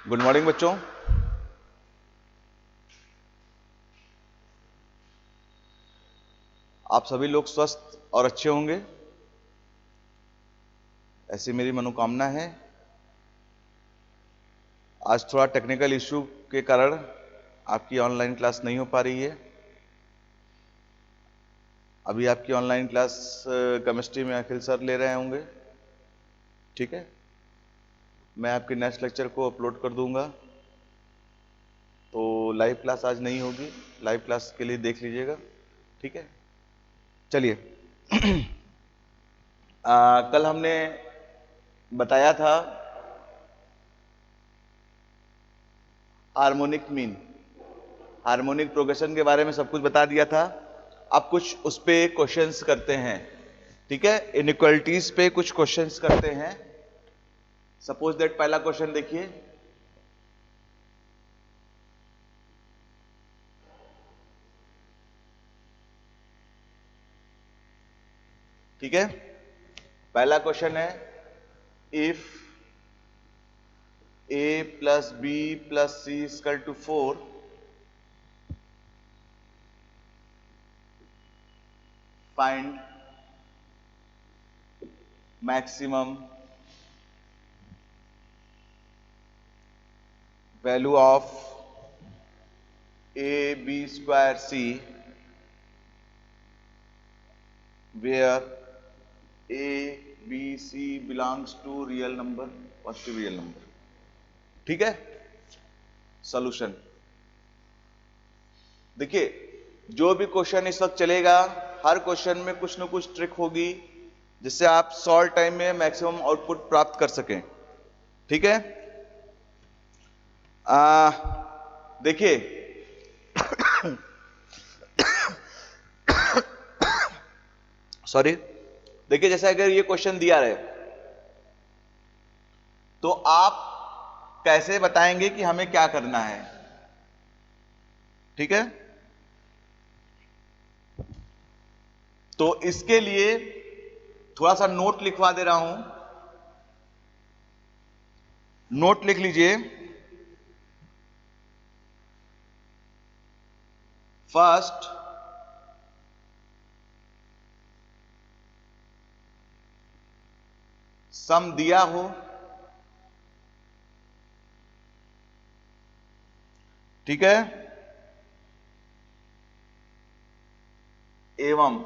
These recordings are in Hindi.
गुड मॉर्निंग बच्चों। आप सभी लोग स्वस्थ और अच्छे होंगे, ऐसी मेरी मनोकामना है। आज थोड़ा टेक्निकल इश्यू के कारण आपकी ऑनलाइन क्लास नहीं हो पा रही है। अभी आपकी ऑनलाइन क्लास केमिस्ट्री में अखिल सर ले रहे होंगे, ठीक है। मैं आपके नेक्स्ट लेक्चर को अपलोड कर दूंगा, तो लाइव क्लास आज नहीं होगी। लाइव क्लास के लिए देख लीजिएगा, ठीक है। चलिए कल हमने बताया था हार्मोनिक मीन, हार्मोनिक प्रोग्रेशन के बारे में सब कुछ बता दिया था। अब कुछ उस पे क्वेश्चंस करते हैं, ठीक है। इनइक्वालिटीज पे कुछ क्वेश्चंस करते हैं। सपोज दैट पहला क्वेश्चन देखिए, ठीक है। पहला क्वेश्चन है, if a plus b plus c is equal to 4, find maximum value of a b square c where a b c belongs to real number, positive real number, ठीक है। सॉल्यूशन देखिए, जो भी क्वेश्चन इस वक्त चलेगा, हर क्वेश्चन में कुछ ना कुछ ट्रिक होगी जिससे आप शॉर्ट टाइम में मैक्सिमम आउटपुट प्राप्त कर सकें, ठीक है। देखिए सॉरी, देखिए जैसे अगर ये क्वेश्चन दिया रहे तो आप कैसे बताएंगे कि हमें क्या करना है, ठीक है। तो इसके लिए थोड़ा सा नोट लिखवा दे रहा हूं, नोट लिख लीजिए। फर्स्ट, सम दिया हो, ठीक है, एवं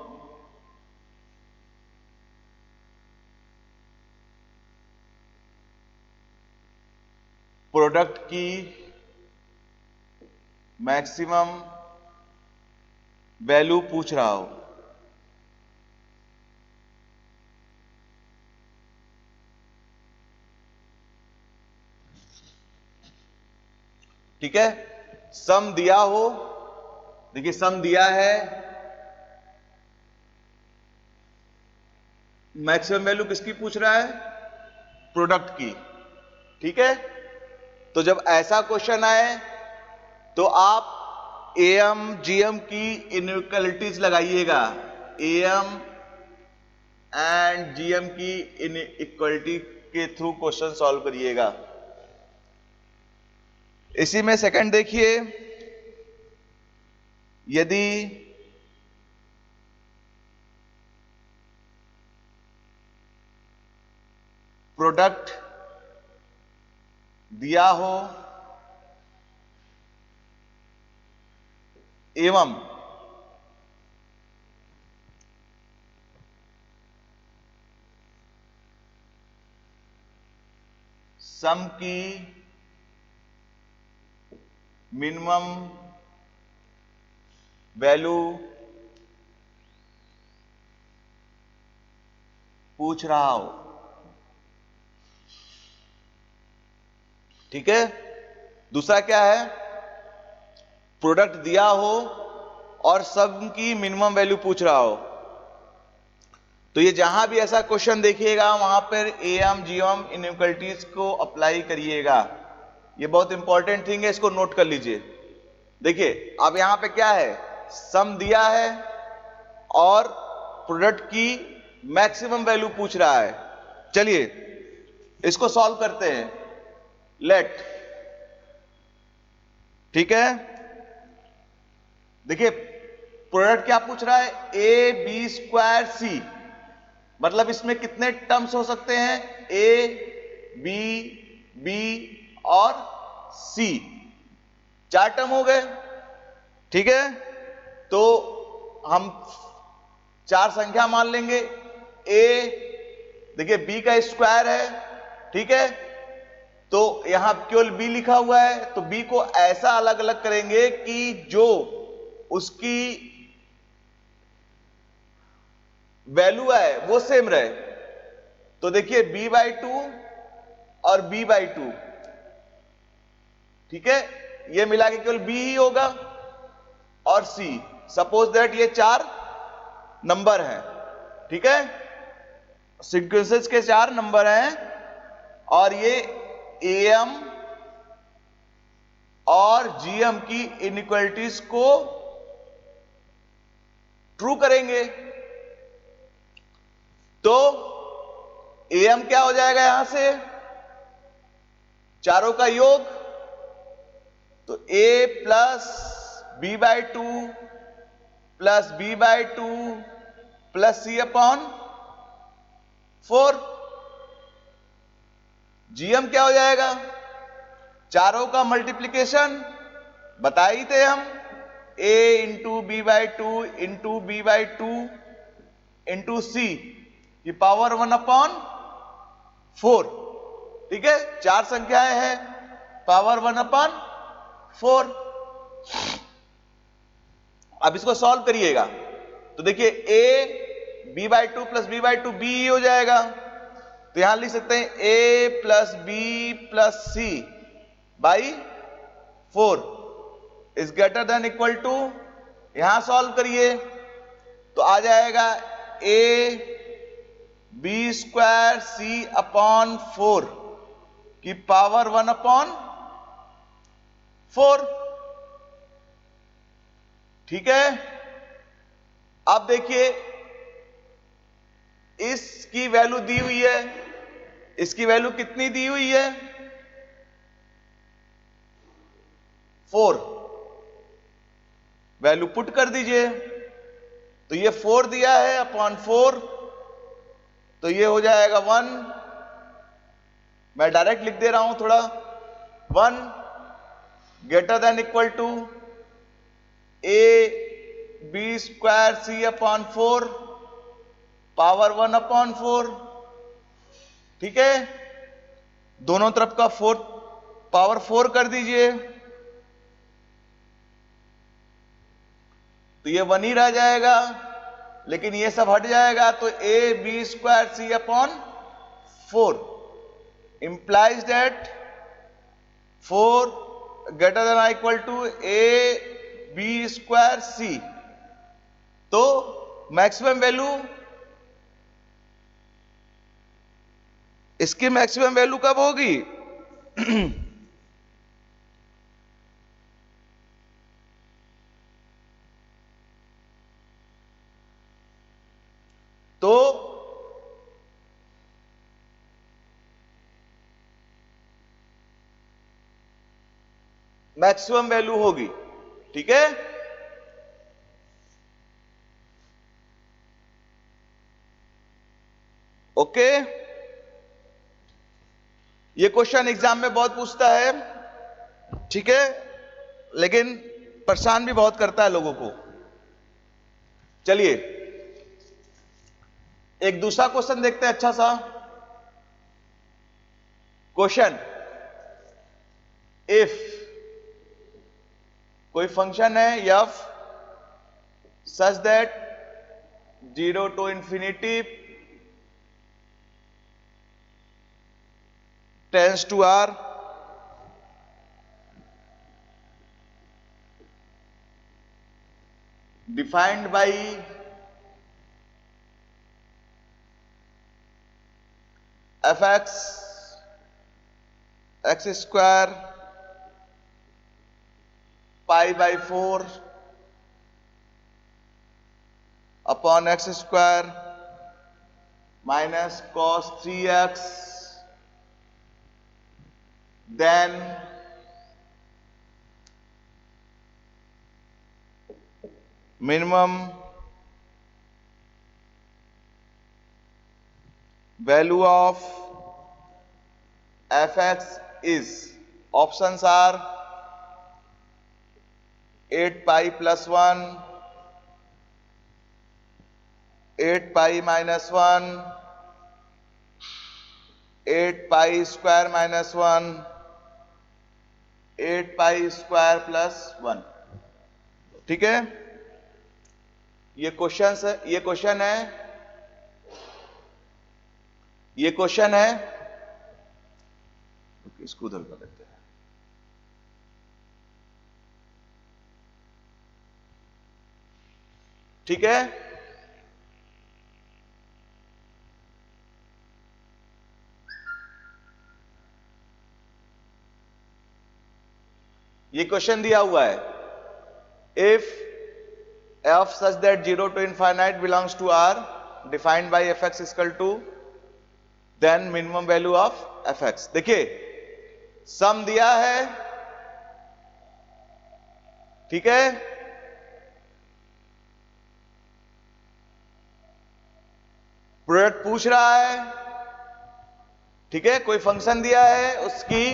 प्रोडक्ट की मैक्सिमम वैल्यू पूछ रहा हो, ठीक है। सम दिया हो, देखिए सम दिया है, मैक्सिमम वैल्यू किसकी पूछ रहा है, प्रोडक्ट की, ठीक है। तो जब ऐसा क्वेश्चन आए तो आप एम जीएम की इनइक्वालिटीज लगाइएगा, एम एंड जीएम की इनइक्वालिटी के थ्रू क्वेश्चन सॉल्व करिएगा। इसी में सेकंड देखिए, यदि प्रोडक्ट दिया हो एवं सम की मिनिमम वैल्यू पूछ रहा हो, ठीक है। दूसरा क्या है, प्रोडक्ट दिया हो और सम की मिनिमम वैल्यू पूछ रहा हो। तो ये जहां भी ऐसा क्वेश्चन देखिएगा वहां पर एम जीएम इनइक्वालिटीज को अप्लाई करिएगा। ये बहुत इंपॉर्टेंट थिंग है, इसको नोट कर लीजिए। देखिए अब यहां पे क्या है, सम दिया है और प्रोडक्ट की मैक्सिमम वैल्यू पूछ रहा है। चलिए इसको सॉल्व करते हैं। लेट ठीक है, देखिए प्रोडक्ट क्या पूछ रहा है, ए बी स्क्वायर सी, मतलब इसमें कितने टर्म्स हो सकते हैं, ए बी बी और सी, 4 टर्म हो गए। ठीक है, तो हम 4 संख्या मान लेंगे। ए देखिए बी का स्क्वायर है, ठीक है, तो यहां केवल बी लिखा हुआ है, तो बी को ऐसा अलग अलग करेंगे कि जो उसकी वैल्यू है वो सेम रहे। तो देखिए b/2 और b/2, ठीक है, ये मिला के केवल b ही होगा और c। सपोज दैट ये 4 नंबर हैं, ठीक है, सीक्वेंसेस के 4 नंबर हैं, और ये am और gm की इनइक्वालिटीज को ट्रू करेंगे। तो am क्या हो जाएगा, यहां से चारों का योग, तो a plus b/2 plus b/2 plus c upon 4। gm क्या हो जाएगा, चारों का मल्टीप्लीकेशन बता ही थे हम, a into b/2 into b/2 into c की पावर 1/4। ठीक है, 4 संख्याएं हैं, पावर 1/4। अब इसको सॉल्व करिएगा, तो देखिए a b/2 plus b/2 b ही हो जाएगा, तो यहां लिख सकते हैं a plus b plus c by 4 is greater than equal to, यहां सॉल्व करिए तो आ जाएगा a b square c upon 4 की पावर 1/4। ठीक है, अब देखिए इसकी वैल्यू दी हुई है, इसकी वैल्यू कितनी दी हुई है, 4, वैल्यू पुट कर दीजिए, तो ये 4 दिया है अपॉन 4, तो ये हो जाएगा 1, मैं डायरेक्ट लिख दे रहा हूं थोड़ा, 1 greater than equal to a b square c upon 4 power 1/4। ठीक है, दोनों तरफ का 4 पावर 4 कर दीजिए, तो ये 1 ही रह जाएगा, लेकिन ये सब हट जाएगा, तो a b square c upon 4 implies that 4 greater than equal to a b square c। तो मैक्सिमम वैल्यू, इसकी मैक्सिमम वैल्यू कब होगी, तो मैक्सिमम वैल्यू होगी। ठीक है, ओके, ये क्वेश्चन एग्जाम में बहुत पूछता है, ठीक है, लेकिन परेशान भी बहुत करता है लोगों को। चलिए एक दूसरा क्वेश्चन देखते हैं, अच्छा सा क्वेश्चन, इफ कोई फंक्शन है f such that 0 to infinity tends to r, defined by fx x square pi by 4 upon x square minus cos 3x, then minimum value of fx is, options are 8 pi plus 1, 8 pi minus 1, 8 pi square minus 1, 8 pi square plus 1। ठीक है, ये क्वेश्चन है, ये क्वेश्चन है, इसको उधर कर देते हैं। ठीक है, ये क्वेश्चन दिया हुआ है, if f such that 0 to infinite belongs to R defined by fx is equal to then minimum value of fx। देखिए सम दिया है, ठीक है, प्रोडक्ट पूछ रहा है, ठीक है, कोई फंक्शन दिया है उसकी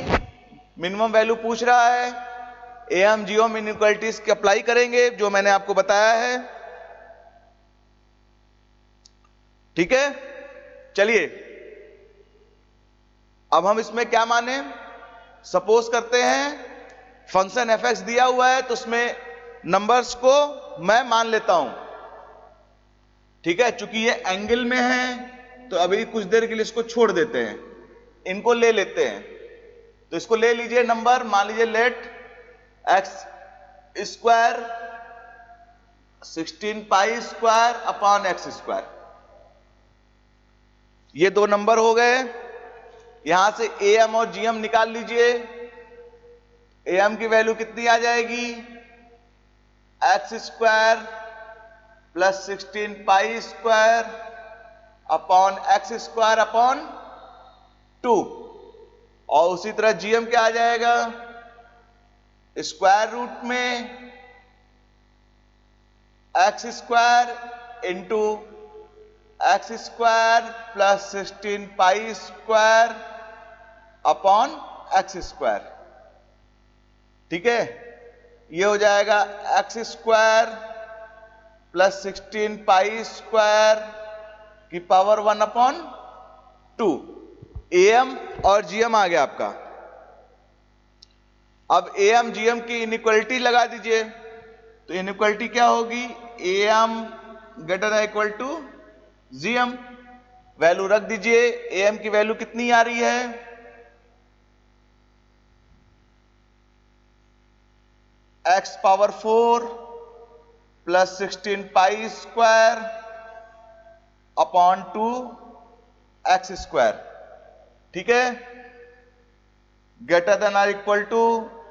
मिनिमम वैल्यू पूछ रहा है, एम जीओम इनइक्वालिटीज के अप्लाई करेंगे जो मैंने आपको बताया है। ठीक है, चलिए अब हम इसमें क्या माने, सपोज करते हैं फंक्शन fx दिया हुआ है तो उसमें नंबर्स को मैं मान लेता हूं। ठीक है, चूंकि ये एंगल में है तो अभी कुछ देर के लिए इसको छोड़ देते हैं, इनको ले लेते हैं। तो इसको ले लीजिए नंबर, मान लीजिए let x square 16 pi square upon x square, ये दो नंबर हो गए। यहां से am और gm निकाल लीजिए, am की वैल्यू कितनी आ जाएगी, x square plus 16 pi square upon x square upon 2, और उसी तरह gm क्या आ जाएगा, स्क्वायर रूट में x square into x square plus 16 pi square upon x square. ठीक है, ये हो जाएगा x square plus 16 pi square की पावर 1 अपॉन 2। am और gm आ गया आपका। अब am gm की इनइक्वालिटी लगा दीजिए, तो इनइक्वालिटी क्या होगी, am greater than equal to gm, value रख दीजिए। am की वैल्यू कितनी आ रही है, x power 4 plus 16 pi square upon 2 x square. ठीक है, greater than or equal to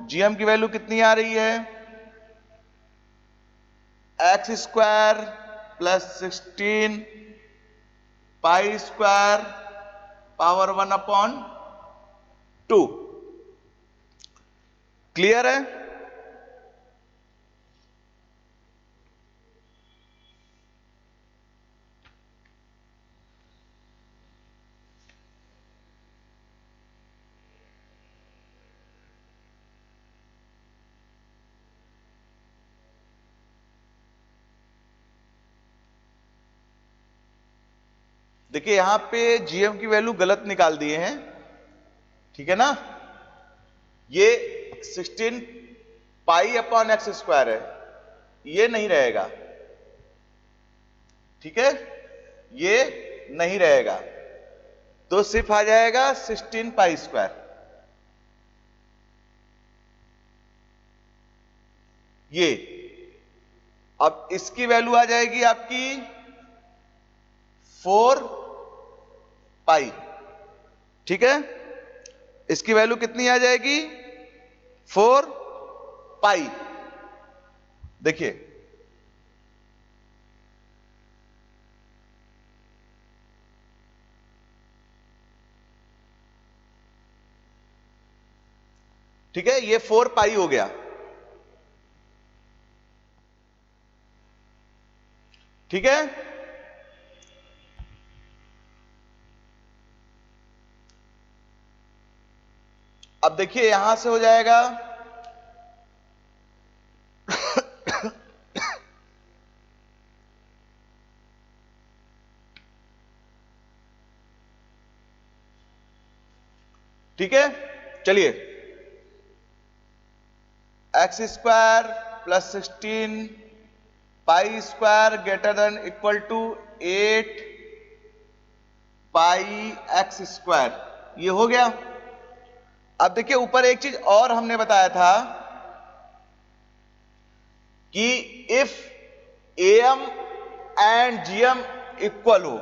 GM की वैल्यू कितनी आ रही है, x square plus 16 pi square power 1 upon 2। Clear है, देखिए यहां पे जीएम की वैल्यू गलत निकाल दिए हैं। ठीक है ना, ये 16 पाई अपॉन एक्स स्क्वायर है, ये नहीं रहेगा। ठीक है, ये नहीं रहेगा, तो सिर्फ आ जाएगा 16 पाई स्क्वायर। ये अब इसकी वैल्यू आ जाएगी आपकी 4 पाई। ठीक है, इसकी वैल्यू कितनी आ जाएगी, 4 पाई। देखिए ठीक है, ये 4 पाई हो गया। ठीक है। अब देखिए यहां से हो जाएगा ठीक है। चलिए, x square plus 16 pi square greater than equal to 8 pi x square, ये हो गया। अब देखिए ऊपर एक चीज और हमने बताया था कि if M and GM equal हो,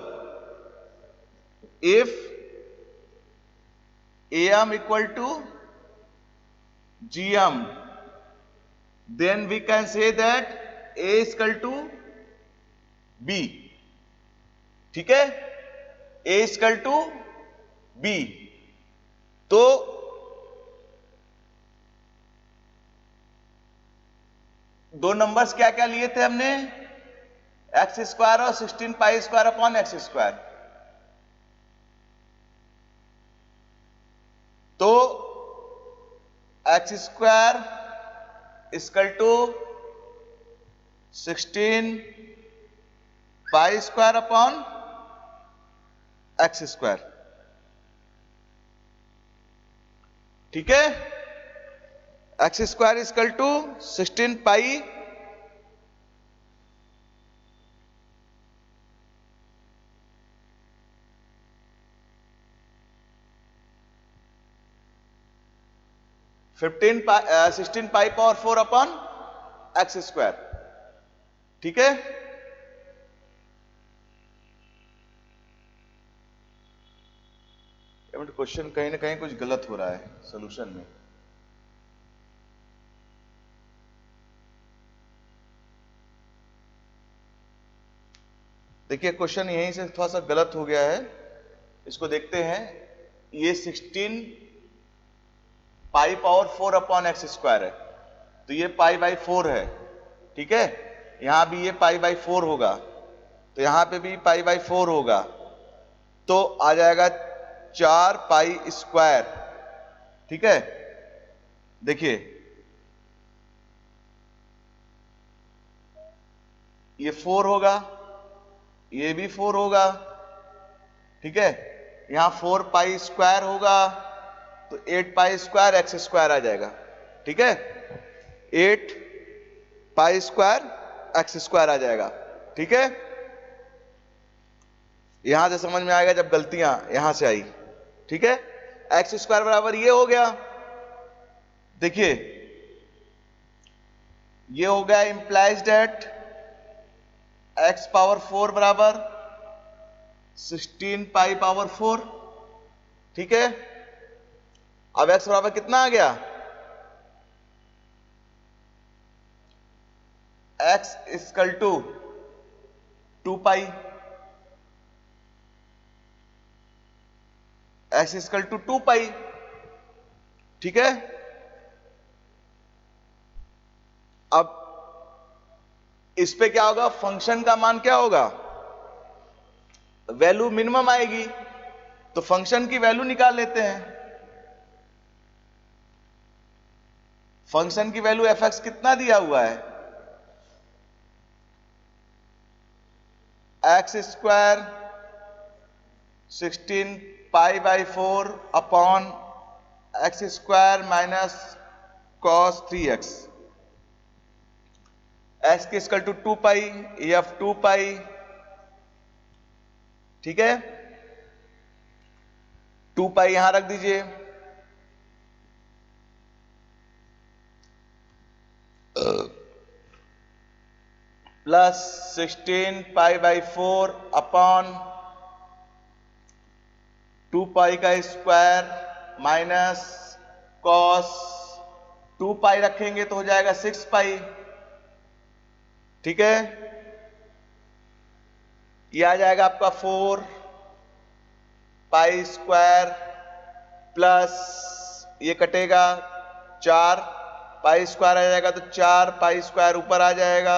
if am equal to gm, then we can say that a is equal to b, ठीक है, a is equal to b। तो दो नंबर्स क्या क्या लिए थे हमने, एक्स स्क्वायर और 16 pi square upon x square. तो X square equal to 16 pi square upon x square, ठीक है। X square equal to 16 pi fifteen 16 pi power 4 upon x square, ठीक है। क्वेश्चन कहीं ना कहीं कुछ गलत हो रहा है सॉल्यूशन में। देखिए क्वेश्चन यहीं से थोड़ा सा गलत हो गया है, इसको देखते हैं। ये 16 pi power 4 upon x square है, तो ये पाई बाई 4 है, ठीक है। यहां भी ये पाई बाई 4 होगा, तो यहां पे भी पाई बाई 4 होगा, तो आ जाएगा 4 पाई स्क्वायर, ठीक है। देखिए ये 4 होगा, ये भी 4 होगा, ठीक है। यहां 4 पाई स्क्वायर होगा, तो 8 पाई स्क्वायर एक्स स्क्वायर आ जाएगा, ठीक है। 8 पाई स्क्वायर एक्स स्क्वायर आ जाएगा, ठीक है। यहां से समझ में आएगा जब गलतियां यहां से आई, ठीक है। एक्स स्क्वायर बराबर ये हो गया, देखिए ये हो गया इंप्लाइज डेट एक्स पावर 4 बराबर 16 पाई पावर 4, ठीक है। अब एक्स बराबर कितना आ गया, x equal to 2 pi, x equal to 2 pi, ठीक है। अब इस पे क्या होगा, फंक्शन का मान क्या होगा, वैल्यू मिनिमम आएगी, तो फंक्शन की वैल्यू निकाल लेते हैं। फंक्शन की वैल्यू एफ एक्स कितना दिया हुआ है, x square 16 pi by 4 upon x square minus cos 3x, x की equal to 2 pi, F 2 pi, ठीक है। 2 पाई यहां रख दीजिए, प्लस 16 पाई बाई 4 अपॉन 2 पाई का स्क्वायर माइनस कॉस 2 पाई रखेंगे तो हो जाएगा 6 पाई, ठीक है। ये आ जाएगा आपका 4 पाई स्क्वायर प्लस ये कटेगा 4 पाई स्क्वायर आ जाएगा, तो 4 पाई स्क्वायर ऊपर आ जाएगा,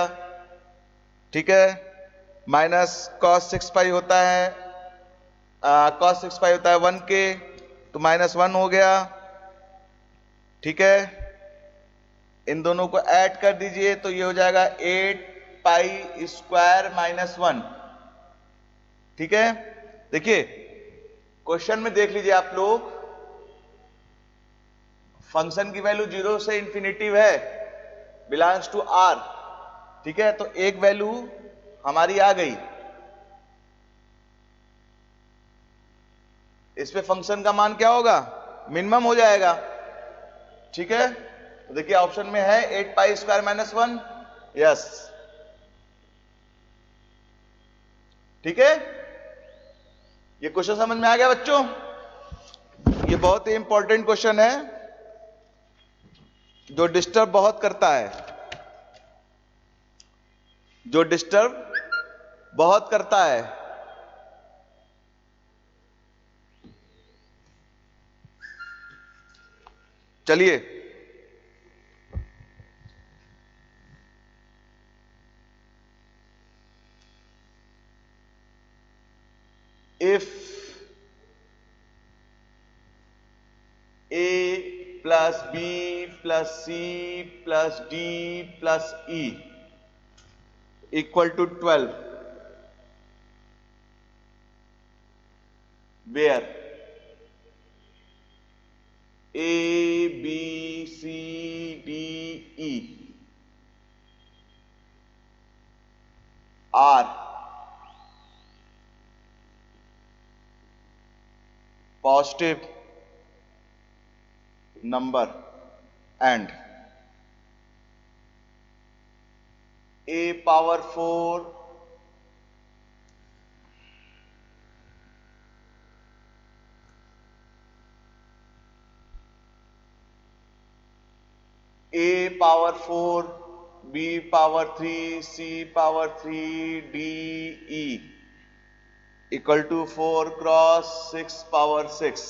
ठीक है। माइनस कॉस 6 पाई होता है, कॉस 6 पाई होता है 1k, तो -1 हो गया। ठीक है, इन दोनों को ऐड कर दीजिए तो ये हो जाएगा 8 पाई स्क्वायर -1। ठीक है, देखिए क्वेश्चन में देख लीजिए आप लोग, फंक्शन की वैल्यू 0 से इंफिनिटिव है, बिलोंग्स टू आर। ठीक है, तो एक वैल्यू हमारी आ गई, इस पे फंक्शन का मान क्या होगा, मिनिमम हो जाएगा। ठीक है, तो देखिए ऑप्शन में है 8 पाई स्क्वायर -1, यस। ठीक है, ये क्वेश्चन समझ में आ गया बच्चों? ये बहुत ही इंपॉर्टेंट क्वेश्चन है जो डिस्टर्ब बहुत करता है, जो डिस्टर्ब बहुत करता है। चलिए, if a plus b plus c plus d plus e equal to 12, where a b c d e are positive number and a power 4 a power 4 b power 3 c power 3 d e equal to 4 cross 6 power 6,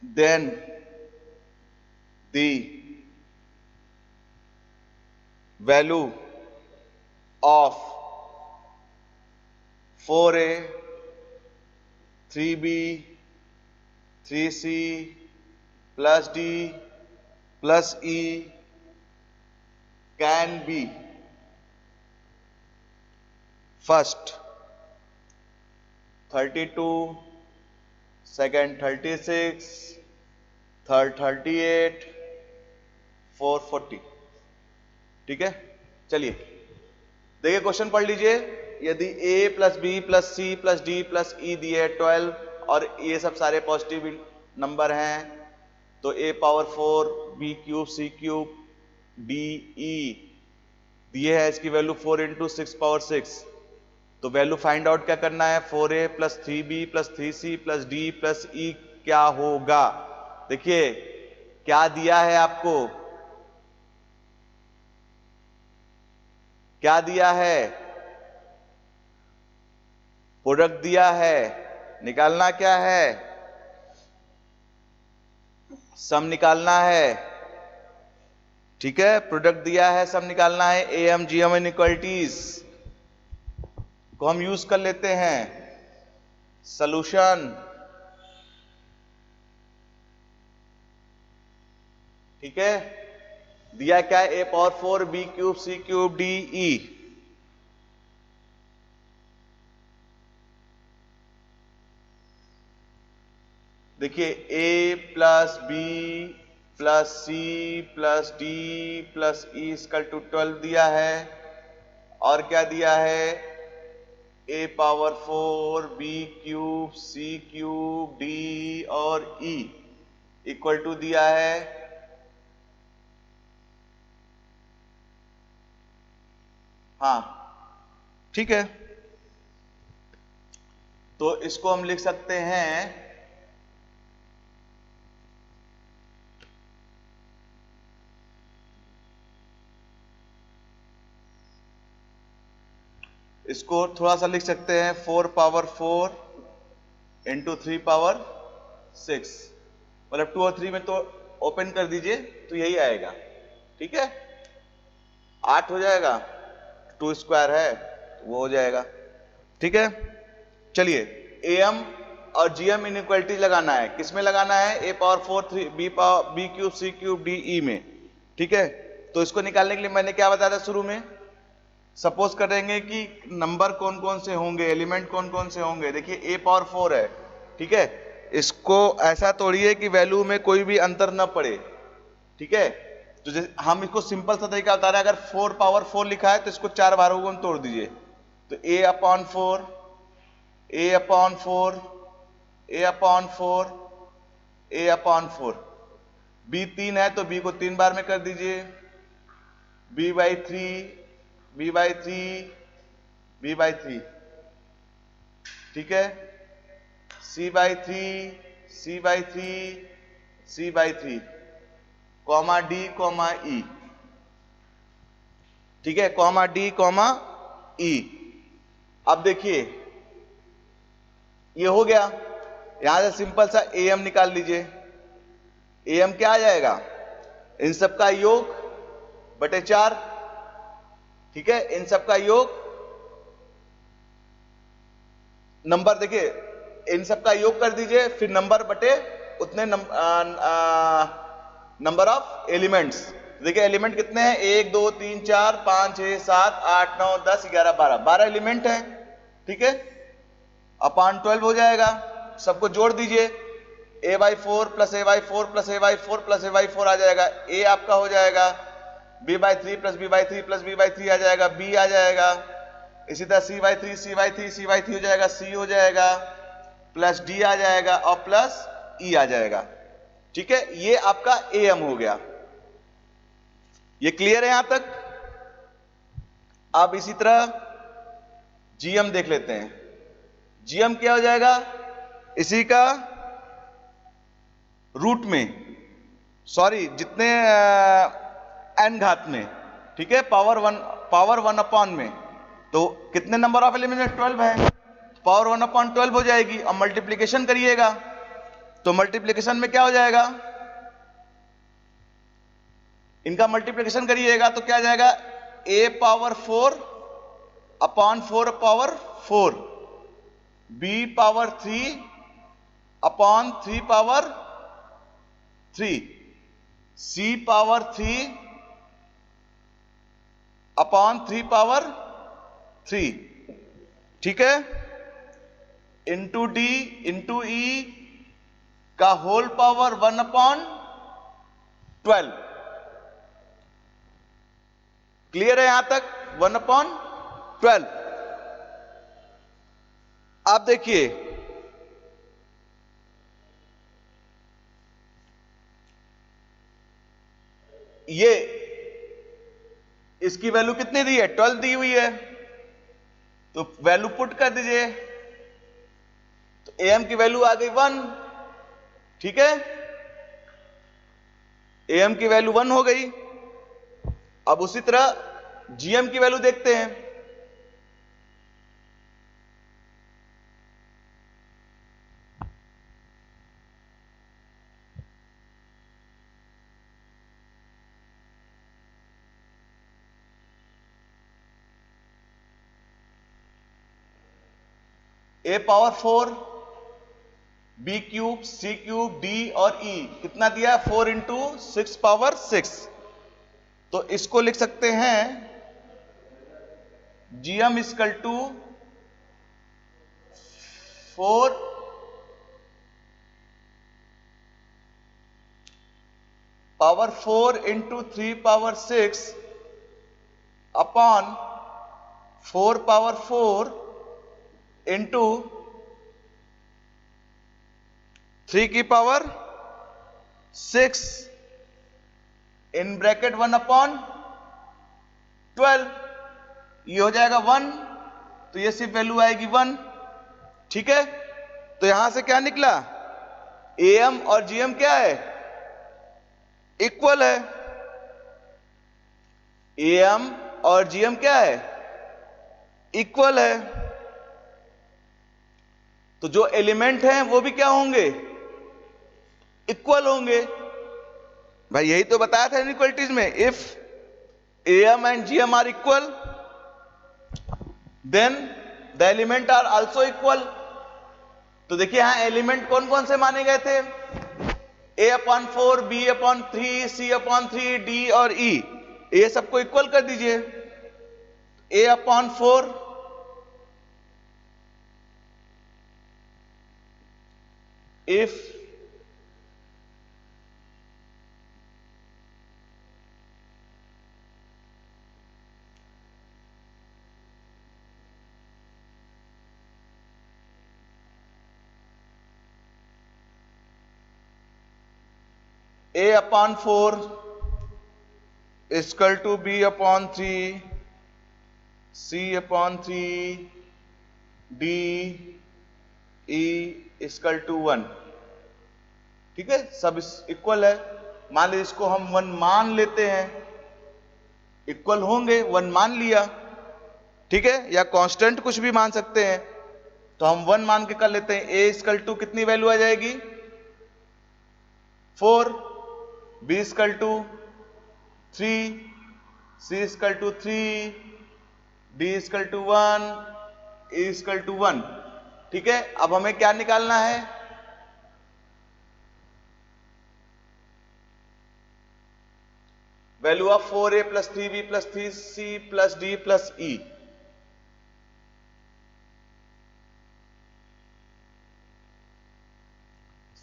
then the value of 4a 3b 3c plus d plus e can be first 32, second 36, third 38, fourth 40। ठीक है, चलिए देखिए क्वेश्चन पढ़ लीजिए। यदि a plus B plus C plus D plus E दिए 12 और ये सब सारे पॉजिटिव नंबर हैं, तो a power 4 b cube c cube D ई दिए है, इसकी वैल्यू 4 इंटू 6 पावर 6। तो वैल्यू फाइंड आउट क्या करना है, 4a plus 3b plus 3c plus d plus e क्या होगा। देखिए क्या दिया है आपको, क्या दिया है, प्रोडक्ट दिया है, निकालना क्या है, सम निकालना है। ठीक है, प्रोडक्ट दिया है, सम निकालना है। एम जी एम इनइक्वालिटीज को हम यूज कर लेते हैं, सॉल्यूशन। ठीक है, दिया क्या है, a power 4 b cube c cube D E. देखिए a plus B plus C plus D plus E equal to 12 दिया है, और क्या दिया है, a power 4 b cube c cube D और e इक्वल टू दिया है हाँ। ठीक है, तो इसको हम लिख सकते हैं इसको थोड़ा सा लिख सकते हैं 4 पावर 4 इंटू 3 पावर 6, मतलब 2 और 3 में तो ओपन कर दीजिए तो यही आएगा। ठीक है, 8 हो जाएगा, 2 स्क्वायर है तो वो हो जाएगा। ठीक है, चलिए एम और जीएम इनइक्वालिटीज लगाना है। किसमें लगाना है? a power 4 3 b cube c cube d e में। ठीक है, तो इसको निकालने के लिए मैंने क्या बताया था शुरू में? सपोज करेंगे कि नंबर कौन कौन से होंगे, एलिमेंट कौन कौन से होंगे। देखिए a पावर 4 है, ठीक है, इसको ऐसा तोड़िए कि वैल्यू में कोई भी अंतर न पड़े। ठीक है, तो हम इसको सिंपल सा तरीका बता रहे हैं, अगर 4 पावर 4 लिखा है तो इसको 4 भागों में तोड़ दीजिए। तो a upon 4, a upon 4, a upon 4, a upon 4। b 3 है तो b को 3 बार में कर दीजिए। b by 3, b by 3, b by 3। ठीक है, c by 3, c by 3, c by 3, comma d comma e। ठीक है, कॉमा d कॉमा e। अब देखिए ये हो गया, यहां से सिंपल सा am निकाल लीजिए। am क्या आ जाएगा? इन सब का योग बटे 4। ठीक है, इन सब का योग, नंबर देखिए इन सब का योग कर दीजिए, फिर नंबर बटे उतने नंबर ऑफ एलिमेंट्स। देखिए एलिमेंट कितने हैं? 1 2 3 4 5 6 7 8 9 10 11 12, 12 एलिमेंट हैं। ठीक है, अपॉन 12 हो जाएगा। सबको जोड़ दीजिए, a by 4 plus a by 4 plus a by 4 plus a by 4 आ जाएगा। a आपका हो जाएगा b by 3 plus b by 3 plus b by 3 आ जाएगा, b आ जाएगा। इसी तरह c by 3 c by 3 c by 3 हो जाएगा, c हो जाएगा, प्लस d आ जाएगा और प्लस e आ जाएगा। ठीक है, ये आपका am हो गया। ये क्लियर है यहां तक? अब इसी तरह gm देख लेते हैं। gm क्या हो जाएगा? इसी का रूट में, सॉरी जितने n घात में, ठीक है, पावर 1 अपॉन में, तो कितने नंबर ऑफ एलिमेंट में? 12 है, पावर 1 अपॉन 12 हो जाएगी। अब मल्टीप्लीकेशन करिएगा तो मल्टीप्लीकेशन में क्या हो जाएगा? इनका मल्टीप्लीकेशन करिएगा तो क्या आ जाएगा? a power 4 upon 4 power 4, b power 3 upon 3 power 3, c power 3 upon 3 power 3। ठीक है, इंटू d इंटू e का होल पावर 1 अपॉन 12। क्लियर है यहां तक? 1 अपॉन 12। आप देखिए ये इसकी वैल्यू कितनी दी है? 12 दी हुई है, तो वैल्यू पुट कर दीजिए, तो am की वैल्यू आ गई 1। ठीक है, am की वैल्यू 1 हो गई। अब उसी तरह gm की वैल्यू देखते हैं। a power 4, b cube, c cube, d और e कितना दिया? 4 इंटू 6 पावर 6। तो इसको लिख सकते हैं gm equal to 4 power 4 into 3 power 6 upon 4 power 4 into 3 की पावर 6 इन ब्रैकेट 1 अपॉन 12। ये हो जाएगा 1, तो ये सिर्फ वैल्यू आएगी 1। ठीक है, तो यहां से क्या निकला? am और gm क्या है? इक्वल है। am और gm क्या है? इक्वल है। तो जो एलिमेंट हैं वो भी क्या होंगे? इक्वल होंगे। भाई यही तो बताया था इनइक्वालिटीज में, if am and gm are equal then the element are also equal. तो देखिए यहां एलिमेंट कौन कौन से माने गए थे, A/4, B/3, C/3, D और E, ये सबको इक्वल कर दीजिए। A/4 if A/4 is equal to B/3, C/3, D, E is equal to 1। ठीक है, सब इक्वल है। मान लीजिए इसको हम 1 मान लेते हैं, इक्वल होंगे, 1 मान लिया, ठीक है, या कांस्टेंट कुछ भी मान सकते हैं। तो हम 1 मान के कर लेते हैं। A इक्वल टू कितनी वैल्यू आ जाएगी, 4, B equal to 3, C equal to 3, D equal to 1, E equal to 1। ठीक है, अब हमें क्या निकालना है, value of 4A plus 3B plus 3C plus D plus E।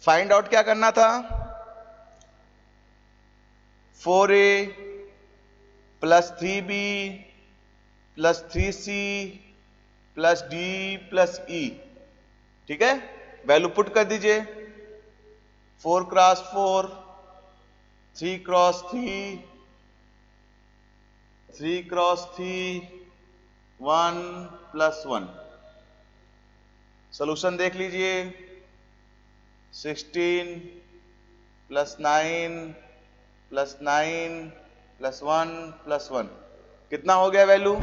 Find out क्या करना था, 4A plus 3B plus 3C plus D plus E। ठीक है, वैल्यू पुट कर दीजिए, 4 cross 4, 3 cross 3, 3 cross 3, 1 plus 1। Solution देख लीजिए, 16 प्लस 9 प्लस 9 प्लस 1 प्लस 1, कितना हो गया वैल्यू,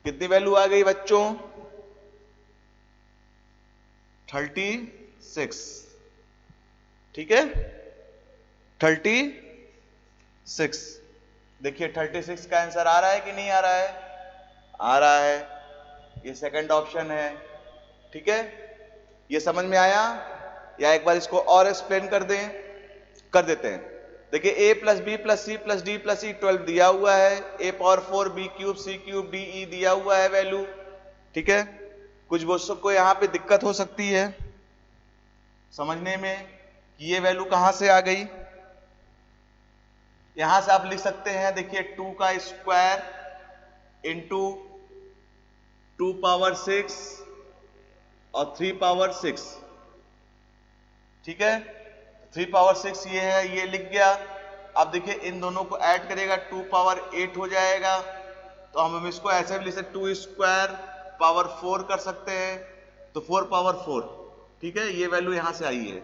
कितनी वैल्यू आ गई बच्चों, 36। ठीक है, 36। देखिए 36 का आंसर आ रहा है कि नहीं आ रहा है, आ रहा है, ये सेकंड ऑप्शन है। ठीक है, ये समझ में आया, या एक बार इसको और एक्सप्लेन कर देते हैं। देखिए a plus B plus C plus D plus E 12 दिया हुआ है, A⁴ B cube C cube D E दिया हुआ है वैल्यू। ठीक है, कुछ बच्चों को यहां पे दिक्कत हो सकती है समझने में कि ये वैल्यू कहां से आ गई। यहां से आप लिख सकते हैं, देखिए 2 का स्क्वायर इंटू 2 पावर 6 और 3 पावर 6। ठीक है, 3 पावर 6 ये है, ये लिख गया। अब देखिए इन दोनों को ऐड करेगा, 2 पावर 8 हो जाएगा। तो हम इसको ऐसे भी लिख सकते, 2 स्क्वायर पावर 4 कर सकते हैं, तो 4 पावर 4। ठीक है, ये वैल्यू यहां से आई है।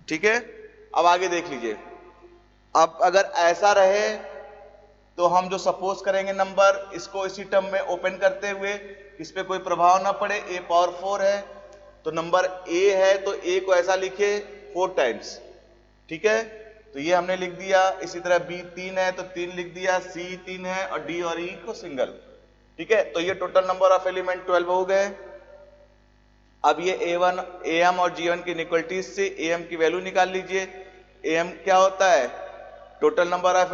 ठीक है, अब आगे देख लीजिए। अब अगर ऐसा रहे तो हम जो सपोज करेंगे नंबर, इसको इसी टर्म में ओपन करते हुए, इस पे कोई प्रभाव ना पड़े, A⁴ है तो नंबर A है, तो A को ऐसा लिखे 4 टाइम्स। ठीक है, तो ये हमने लिख दिया। इसी तरह B 3 है तो 3 लिख दिया, C 3 है और D और E को सिंगल। ठीक है, तो ये टोटल नंबर ऑफ एलिमेंट 12 हो गए। अब ये A1 AM और G1 की इनइक्वालिटीज से AM की वैल्यू निकाल लीजिए। AM क्या होता है, टोटल नंबर ऑफ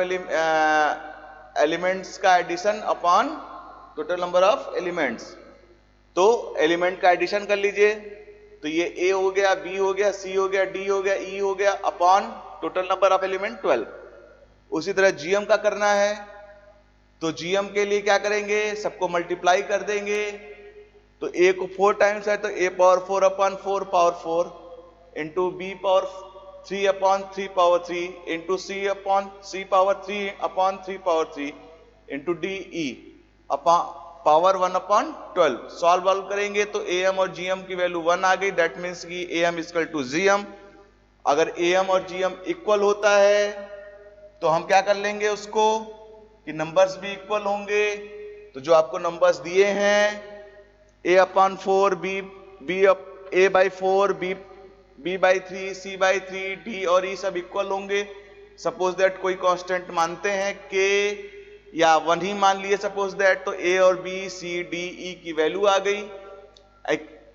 एलिमेंट्स का addition upon total number of elements. तो एलिमेंट का एडिशन कर लीजिए, तो ये A हो गया, B हो गया, C हो गया, D हो गया, E हो गया, upon total number of element 12। उसी तरह GM का करना है, तो GM के लिए क्या करेंगे, सबको मल्टीप्लाई कर देंगे। तो A को 4 टाइम्स है तो A⁴ upon 4 power 4 into B power 3 upon 3 power 3 into C upon C power 3 upon 3 power 3 into DE upon power 1 upon 12। Solve करेंगे तो AM और GM की वैल्यू 1 आ गई। दैट मीन्स कि AM इक्वल टू GM। अगर AM और GM इक्वल होता है तो हम क्या कर लेंगे उसको, कि नंबर्स भी इक्वल होंगे। तो जो आपको नंबर्स दिए हैं A/4 A/4 B/3 C/3 D और E सब इक्वल होंगे। सपोज दैट कोई कांस्टेंट मानते हैं के या 1 ही मान लिए सपोज दैट, तो ए और बी सी डी ई की वैल्यू आ गई।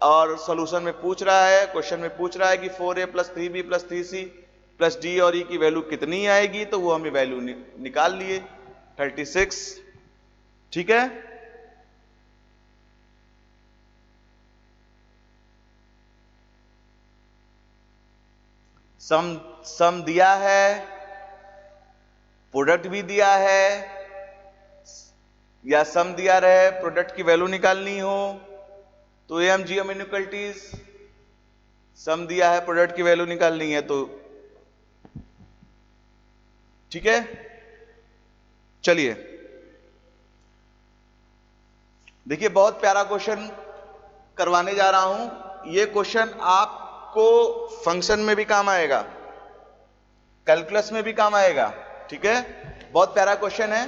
और सॉल्यूशन में पूछ रहा है, क्वेश्चन में पूछ रहा है कि 4a plus 3b plus 3c plus D और ई की वैल्यू कितनी आएगी, तो वो हमें वैल्यू निकाल लिए 36। ठीक है, सम दिया है, प्रोडक्ट भी दिया है, या सम दिया रहे प्रोडक्ट की वैल्यू निकालनी हो तो एम जी एम इनइक्वलिटीज, सम दिया है प्रोडक्ट की वैल्यू निकालनी है तो ठीक है। चलिए देखिए, बहुत प्यारा क्वेश्चन करवाने जा रहा हूं। ये क्वेश्चन आपको फंक्शन में भी काम आएगा, कैलकुलस में भी काम आएगा। ठीक है, बहुत प्यारा क्वेश्चन है,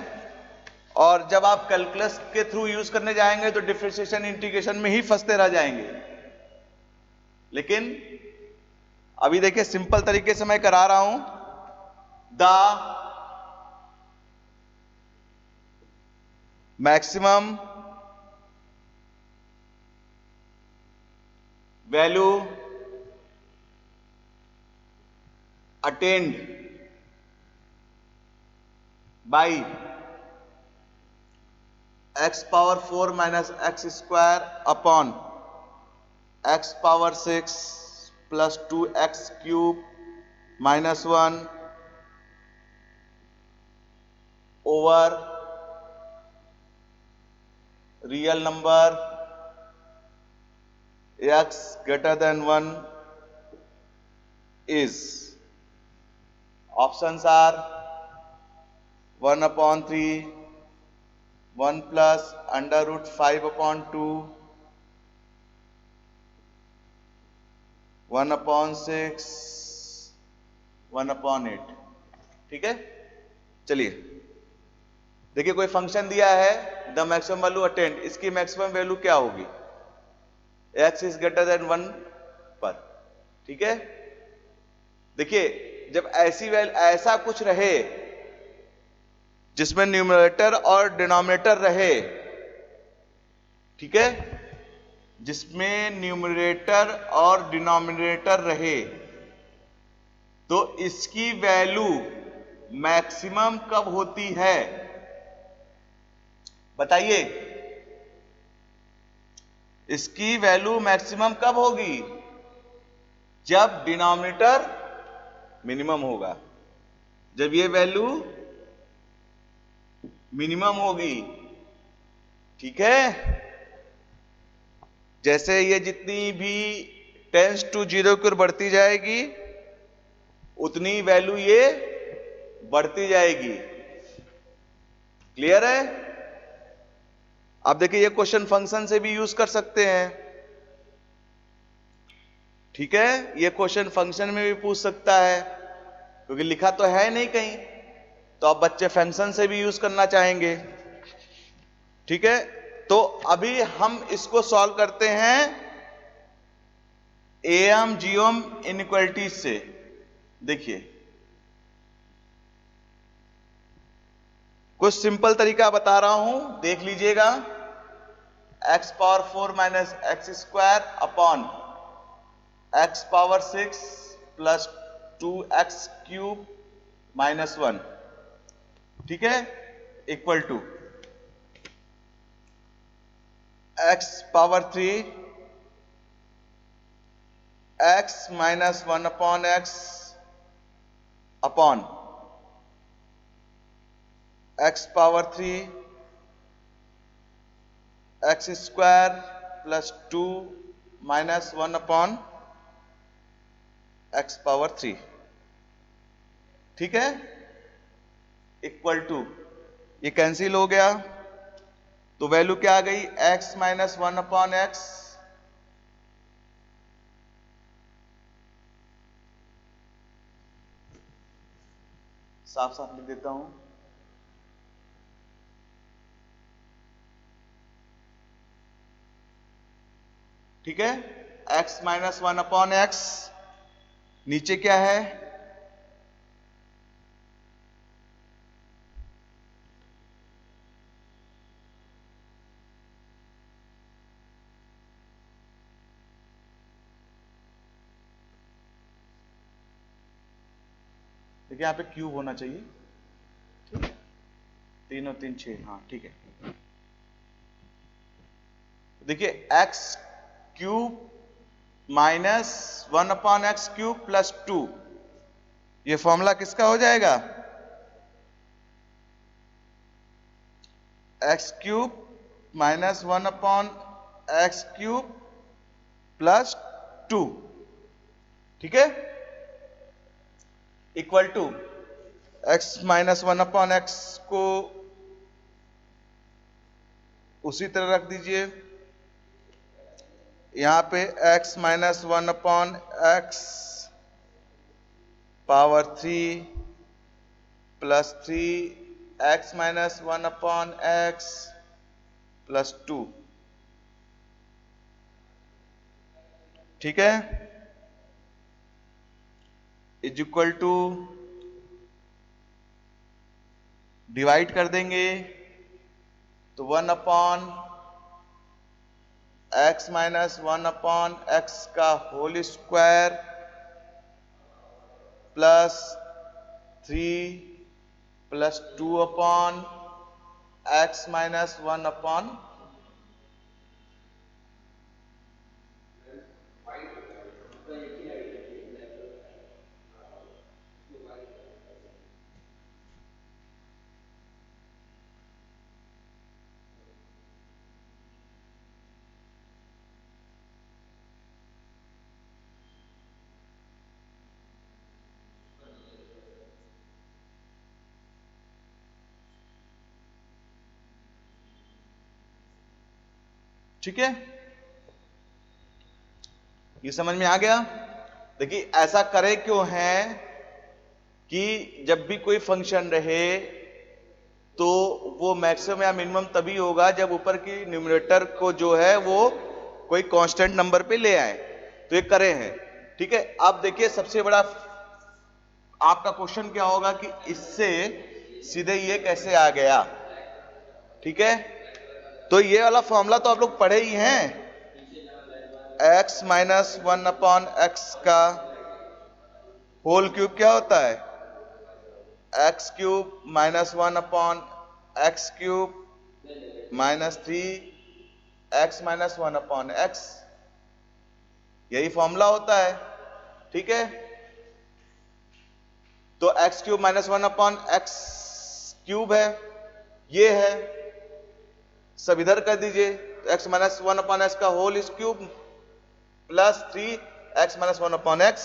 और जब आप कैलकुलस के थ्रू यूज करने जाएंगे तो डिफरेंशिएशन इंटीग्रेशन में ही फंसते रह जाएंगे। लेकिन अभी देखिए सिंपल तरीके से मैं करा रहा हूं। The maximum value attained by x power 4 minus x square upon x power 6 plus 2x cube minus 1 over real number x greater than 1 is, options are 1/3, 1 plus under root 5/2, 1/6, 1/8। ठीक है, चलिए देखिए कोई फंक्शन दिया है द मैक्सिमम वैल्यू अटेंड, इसकी मैक्सिमम वैल्यू क्या होगी x इज ग्रेटर देन 1 पर। ठीक है, देखिए जब ऐसा कुछ रहे जिसमें न्यूमरेटर और डिनोमिनेटर रहे, ठीक है, जिसमें न्यूमरेटर और डिनोमिनेटर रहे, तो इसकी वैल्यू मैक्सिमम कब होती है बताइए। इसकी वैल्यू मैक्सिमम कब होगी, जब डिनोमिनेटर मिनिमम होगा, जब ये वैल्यू मिनिमम होगी। ठीक है, जैसे ये जितनी भी टेंस टू 0 की ओर बढ़ती जाएगी उतनी वैल्यू ये बढ़ती जाएगी। क्लियर है। आप देखिए ये क्वेश्चन फंक्शन से भी यूज कर सकते हैं। ठीक है, ये क्वेश्चन फंक्शन में भी पूछ सकता है, क्योंकि लिखा तो है नहीं कहीं, तो आप बच्चे फंक्शन से भी यूज करना चाहेंगे। ठीक है, तो अभी हम इसको सॉल्व करते हैं एम जीओम इनइक्वालिटीज से। देखिए कुछ सिंपल तरीका बता रहा हूं, देख लीजिएगा। x power 4 minus x square upon x power 6 plus 2x cube minus 1, ठीक है, equal to x power 3 x minus 1 upon x upon x power 3 x square plus 2 minus 1 upon x power 3। ठीक है, इक्वल टू, ये कैंसिल हो गया तो वैल्यू क्या आ गई, x माइनस 1 अपॉन एक्स साफ साफ लिख देता हूं, ठीक है, x माइनस 1 अपॉन एक्स, नीचे क्या है ठीक है, यहाँ पे क्यूब होना चाहिए, ठीक है, 3 और 3 6, हाँ ठीक है। देखिए x cube minus 1/x³ plus 2, ये फॉर्मूला किसका हो जाएगा? x³ माइनस 1/x³ प्लस 2, ठीक है, equal to x minus 1/x को उसी तरह रख दीजिए, यहां पे x minus 1/x power 3 plus 3 x minus 1/x plus 2, ठीक है, इज इक्वल टू डिवाइड कर देंगे तो 1/x माइनस 1/x का whole square plus 3 plus 2/x minus 1/, ठीक है, ये समझ में आ गया। देखिए ऐसा करे क्यों है कि जब भी कोई फंक्शन रहे तो वो मैक्सिमम या मिनिमम तभी होगा जब ऊपर की न्यूमरेटर को जो है वो कोई कांस्टेंट नंबर पे ले आए, तो ये करे हैं, ठीक है। अब देखिए सबसे बड़ा आपका क्वेश्चन क्या होगा कि इससे सीधे ये कैसे आ गया, ठीक है। तो ये वाला फॉर्मूला तो आप लोग पढ़े ही हैं, x माइनस 1/x का होल क्यूब क्या होता है? x³ minus 1/x³ minus 3x minus 1/x, यही फॉर्मूला होता है, ठीक है। तो x³ माइनस 1/x³ है, ये है, सब इधर कर दीजिए, तो x माइनस 1/x का whole cube plus 3x minus 1/x,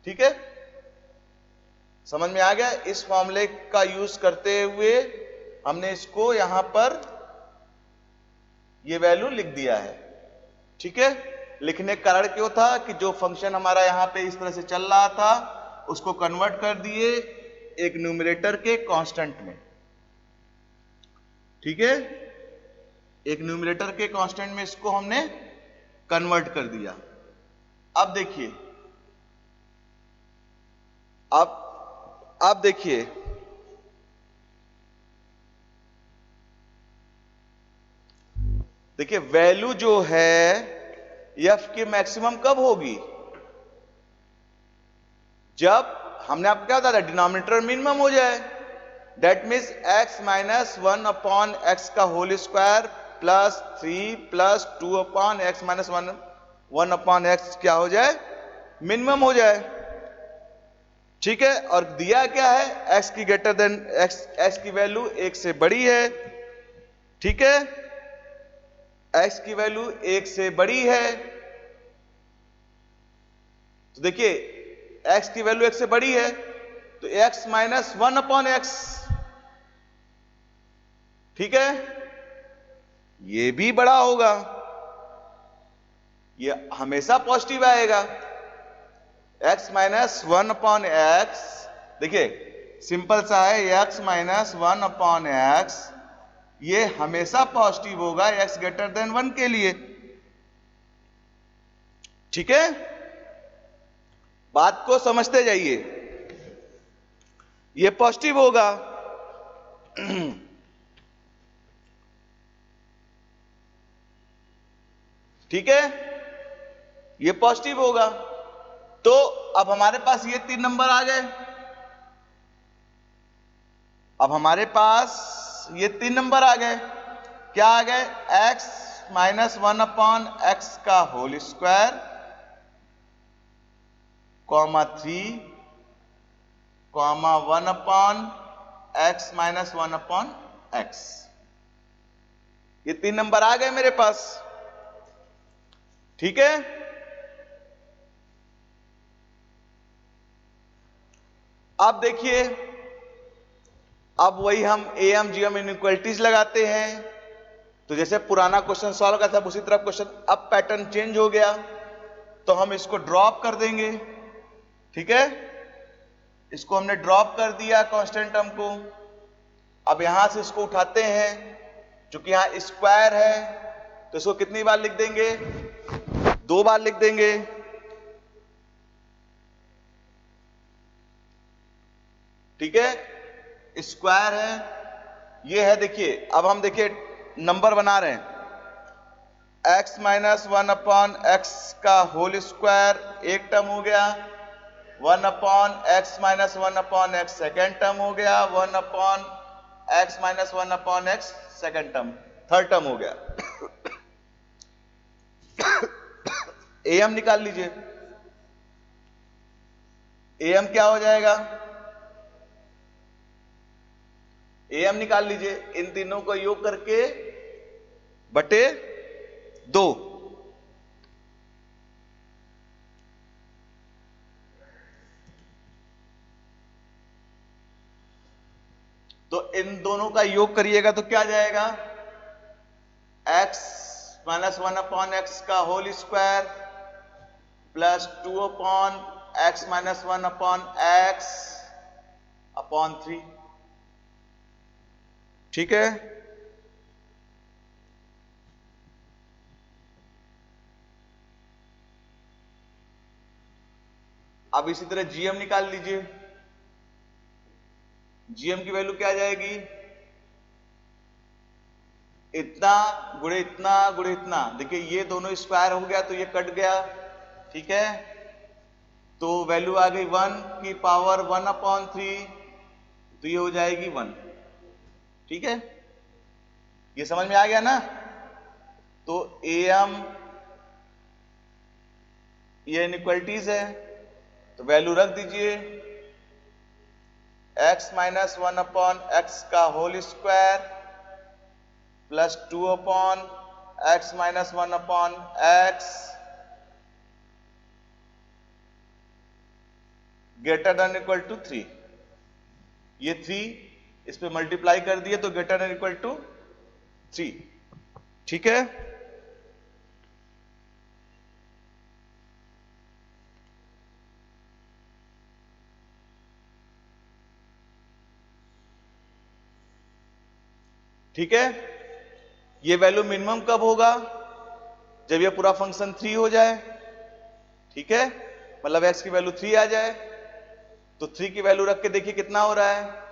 ठीक है, समझ में आ गया। इस फॉर्मूले का यूज करते हुए हमने इसको यहां पर ये वैल्यू लिख दिया है, ठीक है। लिखने का कारण क्यों था कि जो फंक्शन हमारा यहां पे इस तरह से चल रहा था उसको कन्वर्ट कर दिए एक न्यूमरेटर के कांस्टेंट में, ठीक है, एक न्यूमरेटर के कांस्टेंट में इसको हमने कन्वर्ट कर दिया। अब देखिए, अब देखिए वैल्यू जो है f की मैक्सिमम कब होगी? जब हमने आपको क्या बताया, डिनोमिनेटर मिनिमम हो जाए, that means x minus 1/x का whole square plus 3 plus 2/x minus 1/x क्या हो जाए, मिनिमम हो जाए, ठीक है। और दिया क्या है, x की ग्रेटर देन x की वैल्यू 1 से बड़ी है, ठीक है, x की वैल्यू 1 से बड़ी है, तो देखिए x की वैल्यू 1 से बड़ी है तो x माइनस 1/x, ठीक है, ये भी बड़ा होगा, ये हमेशा पॉजिटिव आएगा। x माइनस 1/x, देखिए सिंपल सा है, x माइनस 1/x ये हमेशा पॉजिटिव होगा x ग्रेटर देन 1 के लिए, ठीक है, बात को समझते जाइए, ये पॉजिटिव होगा, ठीक है, ये पॉजिटिव होगा। तो अब हमारे पास ये 3 नंबर आ गए, अब हमारे पास ये 3 नंबर आ गए। क्या आ गए? x माइनस 1/x का whole square, comma 3, comma 1/x minus 1/x। ये 3 नंबर आ गए मेरे पास। ठीक है, अब देखिए, अब वही हम एम जीएम इनइक्वालिटीज लगाते हैं। तो जैसे पुराना क्वेश्चन सॉल्व करता था उसी तरह क्वेश्चन, अब पैटर्न चेंज हो गया तो हम इसको ड्रॉप कर देंगे। ठीक है, इसको हमने ड्रॉप कर दिया कांस्टेंट टर्म को। अब यहां से इसको उठाते हैं, क्योंकि यहां स्क्वायर है तो इसको कितनी बार लिख देंगे? 2 बार लिख देंगे। ठीक है, स्क्वायर है, ये है। देखिए, अब हम देखिए नंबर बना रहे हैं। x माइनस 1/x का होल स्क्वायर एक टर्म हो गया, 1/x minus 1/x second term हो गया, 1/x minus 1/x second term, third term हो गया। am निकाल लीजिए। am क्या हो जाएगा? am निकाल लीजिए, इन तीनों को योग करके बटे 2। तो इन दोनों का योग करिएगा तो क्या जाएगा? x माइनस 1/x का whole square plus 2/x minus 1/x upon 3। ठीक है, अब इसी तरह जीएम निकाल लीजिए। जीएम की वैल्यू क्या जाएगी? इतना गुणे इतना गुणे इतना। देखिए, ये दोनों स्क्वायर हो गया तो ये कट गया। ठीक है, तो वैल्यू आ गई 1 की पावर 1/3, तो ये हो जाएगी 1। ठीक है, ये समझ में आ गया ना? तो एम ये इनइक्वालिटीज है, तो वैल्यू रख दीजिए। x माइनस 1/x का whole square plus 2/x minus 1/x greater than equal to 3। ये 3 इस पे मल्टीप्लाई कर दिए तो ग्रेटर देन इक्वल टू 3। ठीक है, ठीक है। ये वैल्यू मिनिमम कब होगा? जब ये पूरा फंक्शन 3 हो जाए। ठीक है, मतलब x की वैल्यू 3 आ जाए। तो 3 की वैल्यू रख के देखिए कितना हो रहा है।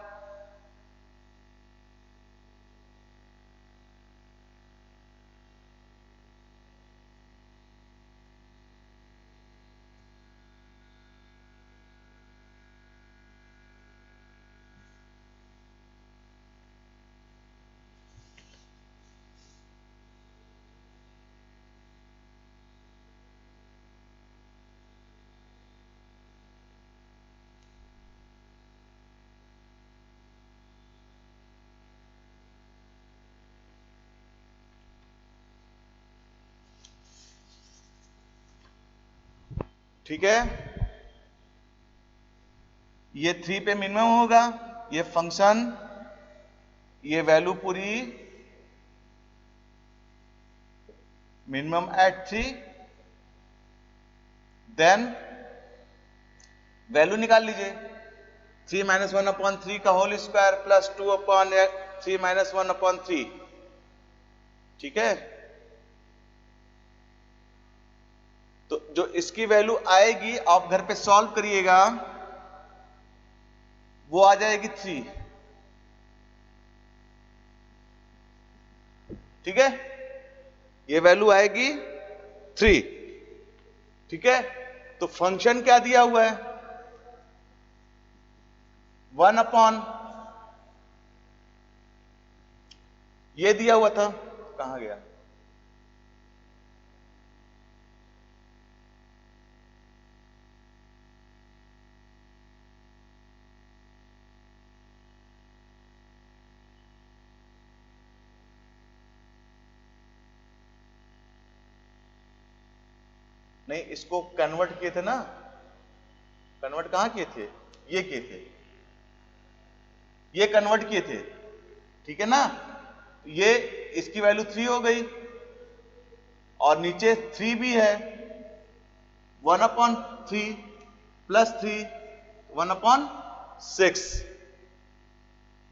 ठीक है, ये 3 पे मिनिमम होगा। ये फंक्शन, ये वैल्यू पूरी मिनिमम एट 3। देन वैल्यू निकाल लीजिए। 3 माइनस 1/3 का होल स्क्वायर प्लस 2/3 माइनस 1/3। ठीक है, तो जो इसकी वैल्यू आएगी आप घर पे सॉल्व करिएगा, वो आ जाएगी 3। ठीक है, ये वैल्यू आएगी 3। ठीक है, तो फंक्शन क्या दिया हुआ है? 1/, ये दिया हुआ था, कहां गया? नहीं, इसको कन्वर्ट किए थे ना, कन्वर्ट कहां किए थे? ये किए थे, ये कन्वर्ट किए थे, ठीक है ना? ये इसकी वैल्यू 3 हो गई और नीचे 3 भी है, 1/3 प्लस 3 1/6,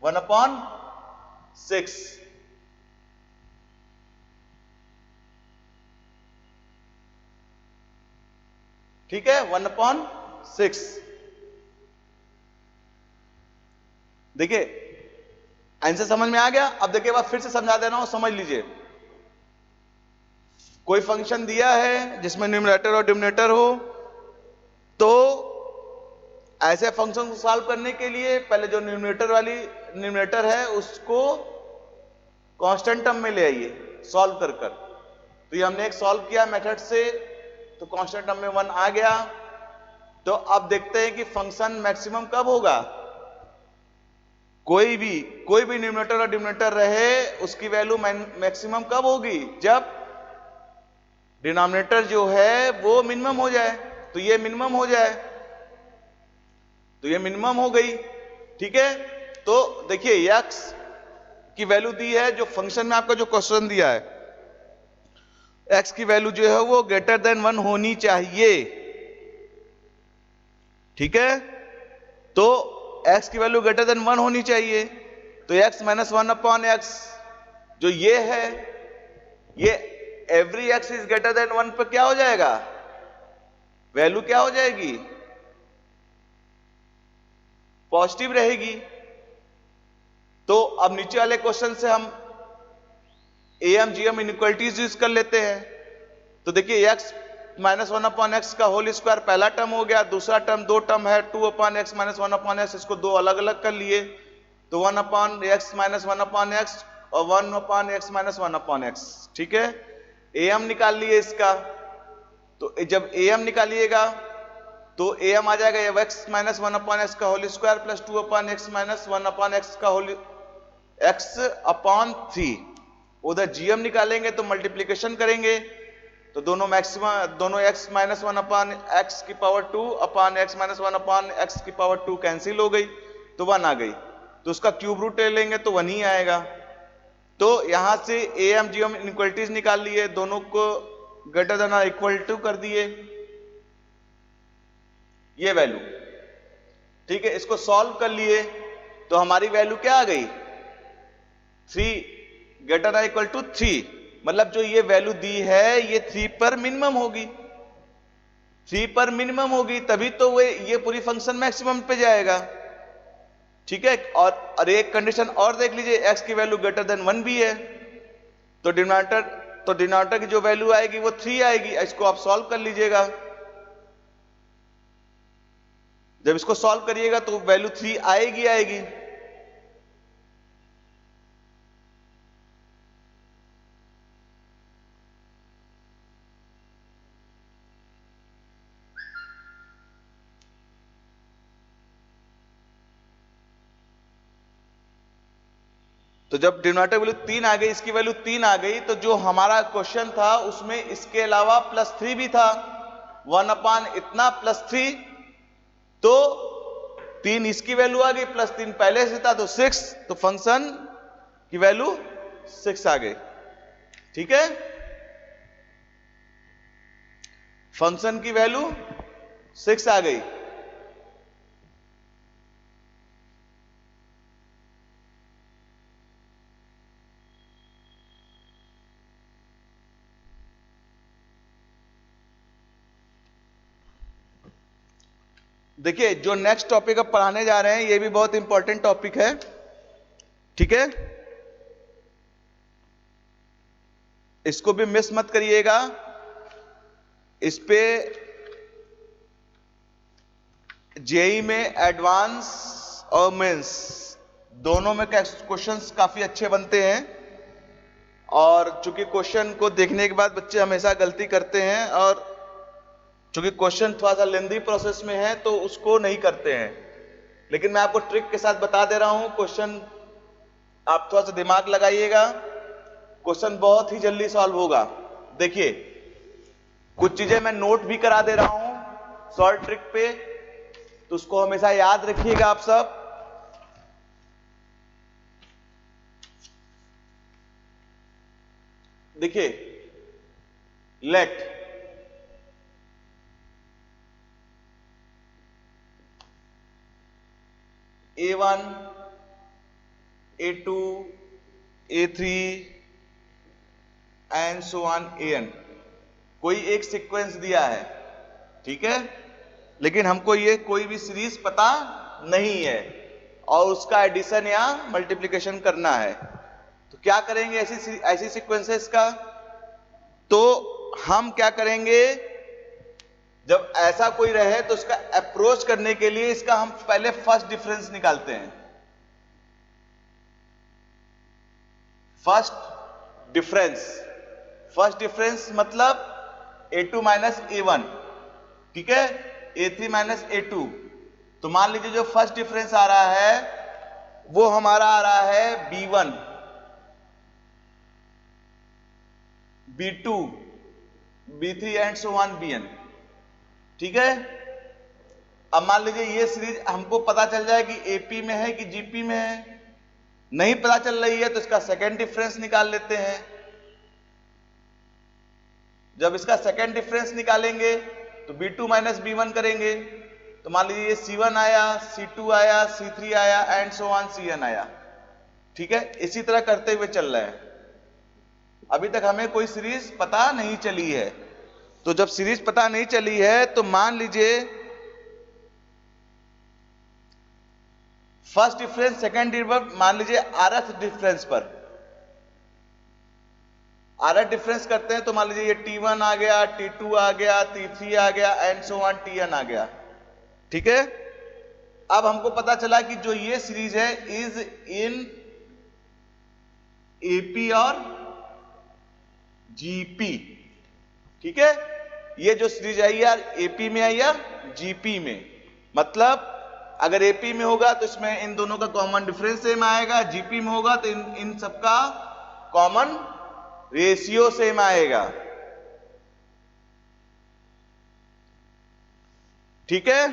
1/6, ठीक है, 1/6। देखिए आंसर समझ में आ गया। अब देखिए बात फिर से समझा दे रहा हूं, समझ लीजिए। कोई फंक्शन दिया है जिसमें न्यूमरेटर और डिनोमिनेटर हो, तो ऐसे फंक्शन को सॉल्व करने के लिए पहले जो न्यूमरेटर है उसको कांस्टेंट टर्म में ले आइए सॉल्व कर। तो ये हमने एक सॉल्व किया मेथड से, तो कांस्टेंट टर्म में 1 आ गया। तो अब देखते हैं कि फंक्शन मैक्सिमम कब होगा। कोई भी न्यूमरेटर और डिनोमिनेटर रहे, उसकी वैल्यू मैक्सिमम कब होगी? जब डिनोमिनेटर जो है वो मिनिमम हो जाए। तो ये मिनिमम हो जाए, तो ये मिनिमम हो गई, ठीक है। तो देखिए x की वैल्यू दी है, जो फंक्शन में आपका जो क्वेश्चन दिया है, x की वैल्यू जो है वो ग्रेटर देन 1 होनी चाहिए, ठीक है। तो x की वैल्यू ग्रेटर देन 1 होनी चाहिए। तो x माइनस 1/x जो ये है, ये every x is greater than 1 पे क्या हो जाएगा? वैल्यू क्या हो जाएगी? पॉजिटिव रहेगी। तो अब नीचे वाले क्वेश्चन से हम एम जीएम इनइक्वालिटीज यूज कर लेते हैं। तो देखिए x माइनस 1/x का होल स्क्वायर पहला टर्म हो गया, दूसरा टर्म 2 टर्म है 2/x माइनस 1/x, इसको दो अलग अलग कर लिए। तो 1/x माइनस 1/x और 1/x माइनस 1/x, ठीक है। एम निकाल लिए इसका। तो जब एम निकालिएगा तो एम आ जाएगा x माइनस 1/x का whole square plus 2/x minus 1/x का होल x/3। उधर जीएम निकालेंगे तो मल्टीप्लीकेशन करेंगे, तो दोनों मैक्सिमम, दोनों x माइनस 1/x की पावर 2/x माइनस 1/x की पावर 2 कैंसिल हो गई, तो 1 आ गई। तो उसका क्यूब रूट ले लेंगे तो 1 ही आएगा। तो यहां से एम जीएम इनइक्वालिटीज निकाल लिए, दोनों को ग्रेटर देन और इक्वल टू कर दिए, ये वैल्यू, ठीक है। इसको सॉल्व कर लिए तो हमारी वैल्यू क्या आ गई? 3 ग्रेटर देन इक्वल टू 3, मतलब जो ये वैल्यू दी है ये 3 पर मिनिमम होगी, 3 पर मिनिमम होगी, तभी तो ये पूरी फंक्शन मैक्सिमम पे जाएगा, ठीक है। और एक कंडीशन और देख लीजिए, x की वैल्यू ग्रेटर देन 1 भी है, तो डिनोमिनेटर की जो वैल्यू आएगी वो 3 आएगी। इसको आप सॉल्व कर लीजिएगा। जब इसको सॉल्व करिएगा तो वैल्यू 3 आएगी। तो जब डिनोमिनेटर वैल्यू 3 आ गई, इसकी वैल्यू 3 आ गई, तो जो हमारा क्वेश्चन था उसमें इसके अलावा +3 भी था, 1 इतना +3, तो 3 इसकी वैल्यू आ गई, +3 पहले से था तो 6, तो फंक्शन की वैल्यू 6 आ गई, ठीक है। फंक्शन की वैल्यू 6 आ गई। देखिए जो नेक्स्ट टॉपिक अब पढ़ाने जा रहे हैं ये भी बहुत इंपॉर्टेंट टॉपिक है, ठीक है। इसको भी मिस मत करिएगा। इस पे जेई में एडवांस और मेंस दोनों में क्वेश्चंस काफी अच्छे बनते हैं, और चूंकि क्वेश्चन को देखने के बाद बच्चे हमेशा गलती करते हैं, और चूंकि क्वेश्चन थोड़ा सा लेंदी प्रोसेस में है तो उसको नहीं करते हैं, लेकिन मैं आपको ट्रिक के साथ बता दे रहा हूं। क्वेश्चन आप थोड़ा सा दिमाग लगाइएगा, क्वेश्चन बहुत ही जल्दी सॉल्व होगा। देखिए, कुछ चीजें मैं नोट भी करा दे रहा हूं शॉर्ट ट्रिक पे, तो उसको हमेशा याद रखिएगा आप सब। देखिए, let A1 A2 A3 and so on AN, कोई एक सीक्वेंस दिया है, ठीक है, लेकिन हमको ये कोई भी सीरीज पता नहीं है और उसका एडिशन या मल्टीप्लिकेशन करना है। तो क्या करेंगे ऐसी सीक्वेंसेस का? तो हम क्या करेंगे, जब ऐसा कोई रहे तो उसका अप्रोच करने के लिए इसका हम पहले फर्स्ट डिफरेंस निकालते हैं। फर्स्ट डिफरेंस मतलब A2 माइनस A1, ठीक है, A3 माइनस A2। तो मान लीजिए जो फर्स्ट डिफरेंस आ रहा है वो हमारा आ रहा है B1, B2, B3 and so on Bn, ठीक है। अब मान लीजिए ये सीरीज हमको पता चल जाए कि AP में है कि GP में है, नहीं पता चल रही है तो इसका सेकेंड डिफरेंस निकाल लेते हैं। जब इसका सेकेंड डिफरेंस निकालेंगे तो B2 माइनस B1 करेंगे, तो मान लीजिए ये C1 आया, C2 आया, C3 आया एंड सो ऑन Cn आया, ठीक है। इसी तरह करते हुए चल रहा है। अभी तक हमें कोई सीरीज पता नहीं चली है, तो जब सीरीज पता नहीं चली है तो मान लीजिए फर्स्ट डिफरेंस सेकेंड डिफरेंस, मान लीजिए rth डिफरेंस पर rth डिफरेंस करते हैं तो मान लीजिए ये T1 आ गया, T2 आ गया, T3 आ गया एंड सो ऑन Tn आ गया, ठीक है। अब हमको पता चला कि जो ये सीरीज है इज इन AP और GP, ठीक है। ये जो सीरीज आई यार AP में आई या GP में, मतलब अगर AP में होगा तो इसमें इन दोनों का कॉमन डिफरेंस सेम आएगा, GP में होगा तो इन सबका कॉमन रेशियो सेम आएगा, ठीक है।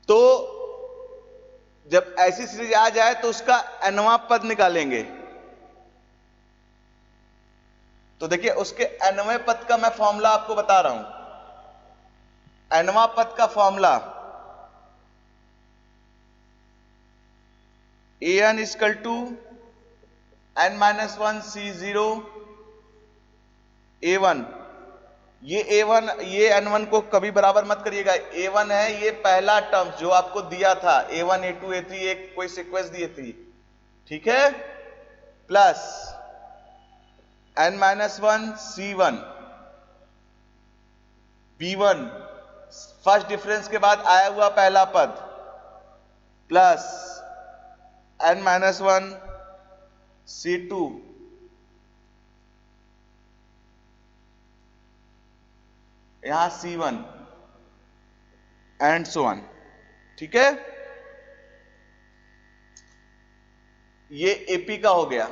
तो जब ऐसी सीरीज आ जाए तो उसका nवां पद निकालेंगे। तो देखिए उसके nवें पद का मैं फॉर्मूला आपको बता रहा हूं। nवां पद का formula an equal to n minus 1 C0 A1। ये A1, ये N1 को कभी बराबर मत करिएगा। A1 है ये पहला टर्म जो आपको दिया था, A1 A2 A3 एक कोई सीक्वेंस दी थी, ठीक है, plus n minus 1 C1 B1 first difference के बाद आया हुआ पहला पद, प्लस n माइनस 1 C2 यहां C1 एंड सो ऑन, ठीक है। ये AP का हो गया।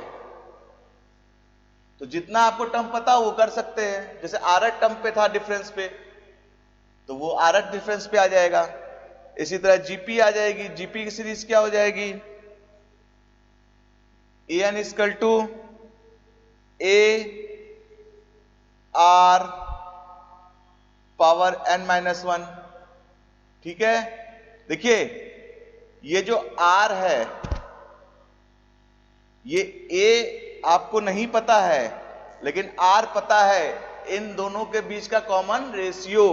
तो जितना आपको टर्म पता वो कर सकते हैं। जैसे rth टर्म पे था डिफरेंस पे, तो वो rth डिफरेंस पे आ जाएगा। इसी तरह GP आ जाएगी। GP की सीरीज क्या हो जाएगी, an equal to A R power n minus 1, ठीक है। देखिए ये जो R है, ये A आपको नहीं पता है लेकिन R पता है, इन दोनों के बीच का कॉमन रेशियो।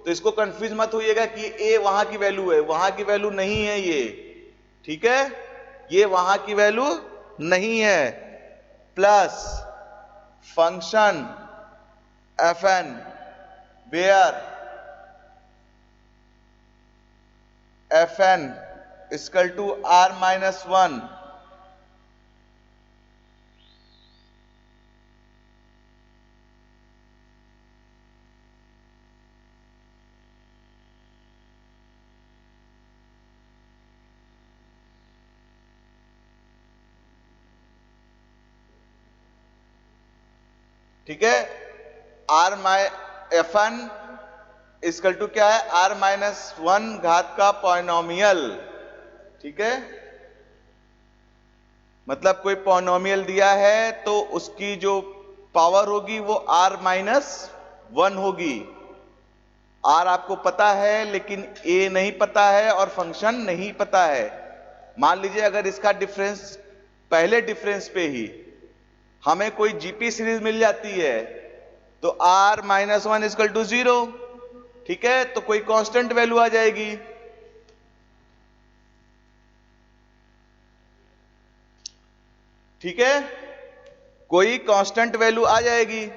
तो इसको कंफ्यूज मत होइएगा कि A वहां की वैल्यू है, वहां की वैल्यू नहीं है ये, ठीक है, ये वहां की वैल्यू नहीं है। Plus function fn where F N equal to R minus one, ठीक है। R my F N equal to क्या है, आर माइनस वन घात का पॉलिनोमियल, ठीक है। मतलब कोई पॉलिनोमियल दिया है तो उसकी जो पावर होगी वो आर माइनस वन होगी। आर आपको पता है लेकिन ए नहीं पता है और फंक्शन नहीं पता है। मान लीजिए अगर इसका डिफरेंस पहले डिफरेंस पे ही हमें कोई जीपी सीरीज मिल जाती है तो R minus one equal to zero, ठीक है, तो कोई कांस्टेंट वैल्यू आ जाएगी। ठीक है, कोई कांस्टेंट वैल्यू आ जाएगी।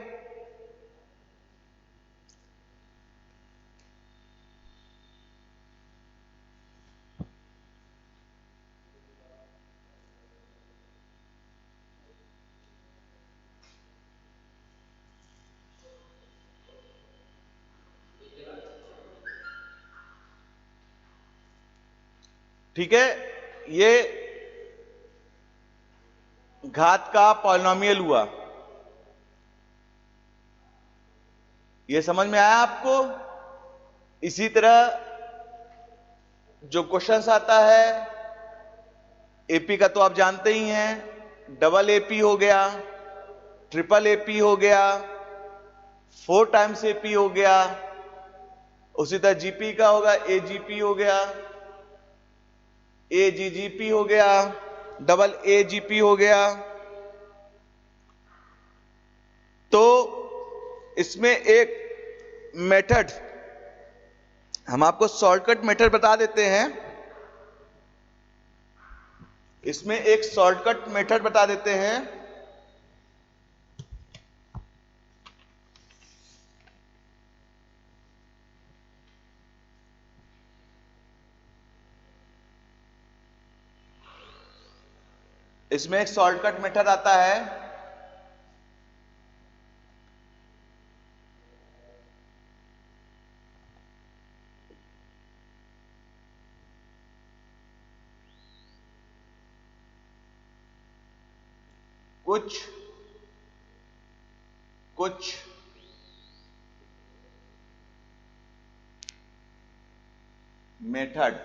ठीक है, ये घात का पॉलिनोमियल हुआ। ये समझ में आया आपको? इसी तरह जो क्वेश्चंस आता है एपी का तो आप जानते ही हैं, डबल एपी हो गया, ट्रिपल एपी हो गया, 4 टाइम्स एपी हो गया, उसी तरह जीपी का होगा, एजीपी हो गया, एजीजीपी हो गया, डबल एजीपी हो गया। तो इसमें एक मेथड हम आपको शॉर्टकट मेथड बता देते हैं, इसमें एक शॉर्टकट मेथड बता देते हैं। इसमें एक शॉर्टकट मेथड आता है, कुछ कुछ मेथड,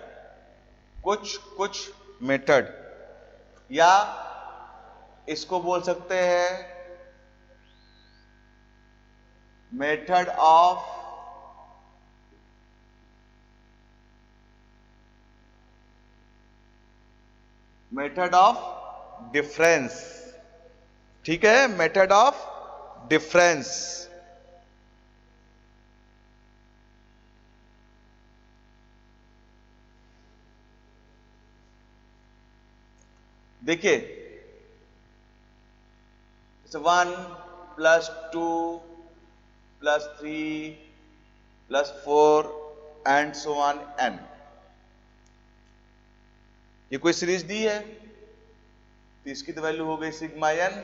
कुछ मेथड, या इसको बोल सकते हैं मेथड ऑफ डिफरेंस। ठीक है, मेथड ऑफ डिफरेंस। देखिए 1 plus 2 plus 3 plus 4 and so on an, ये कोई सीरीज दी है तो इसकी तो वैल्यू हो गई सिग्मा एन,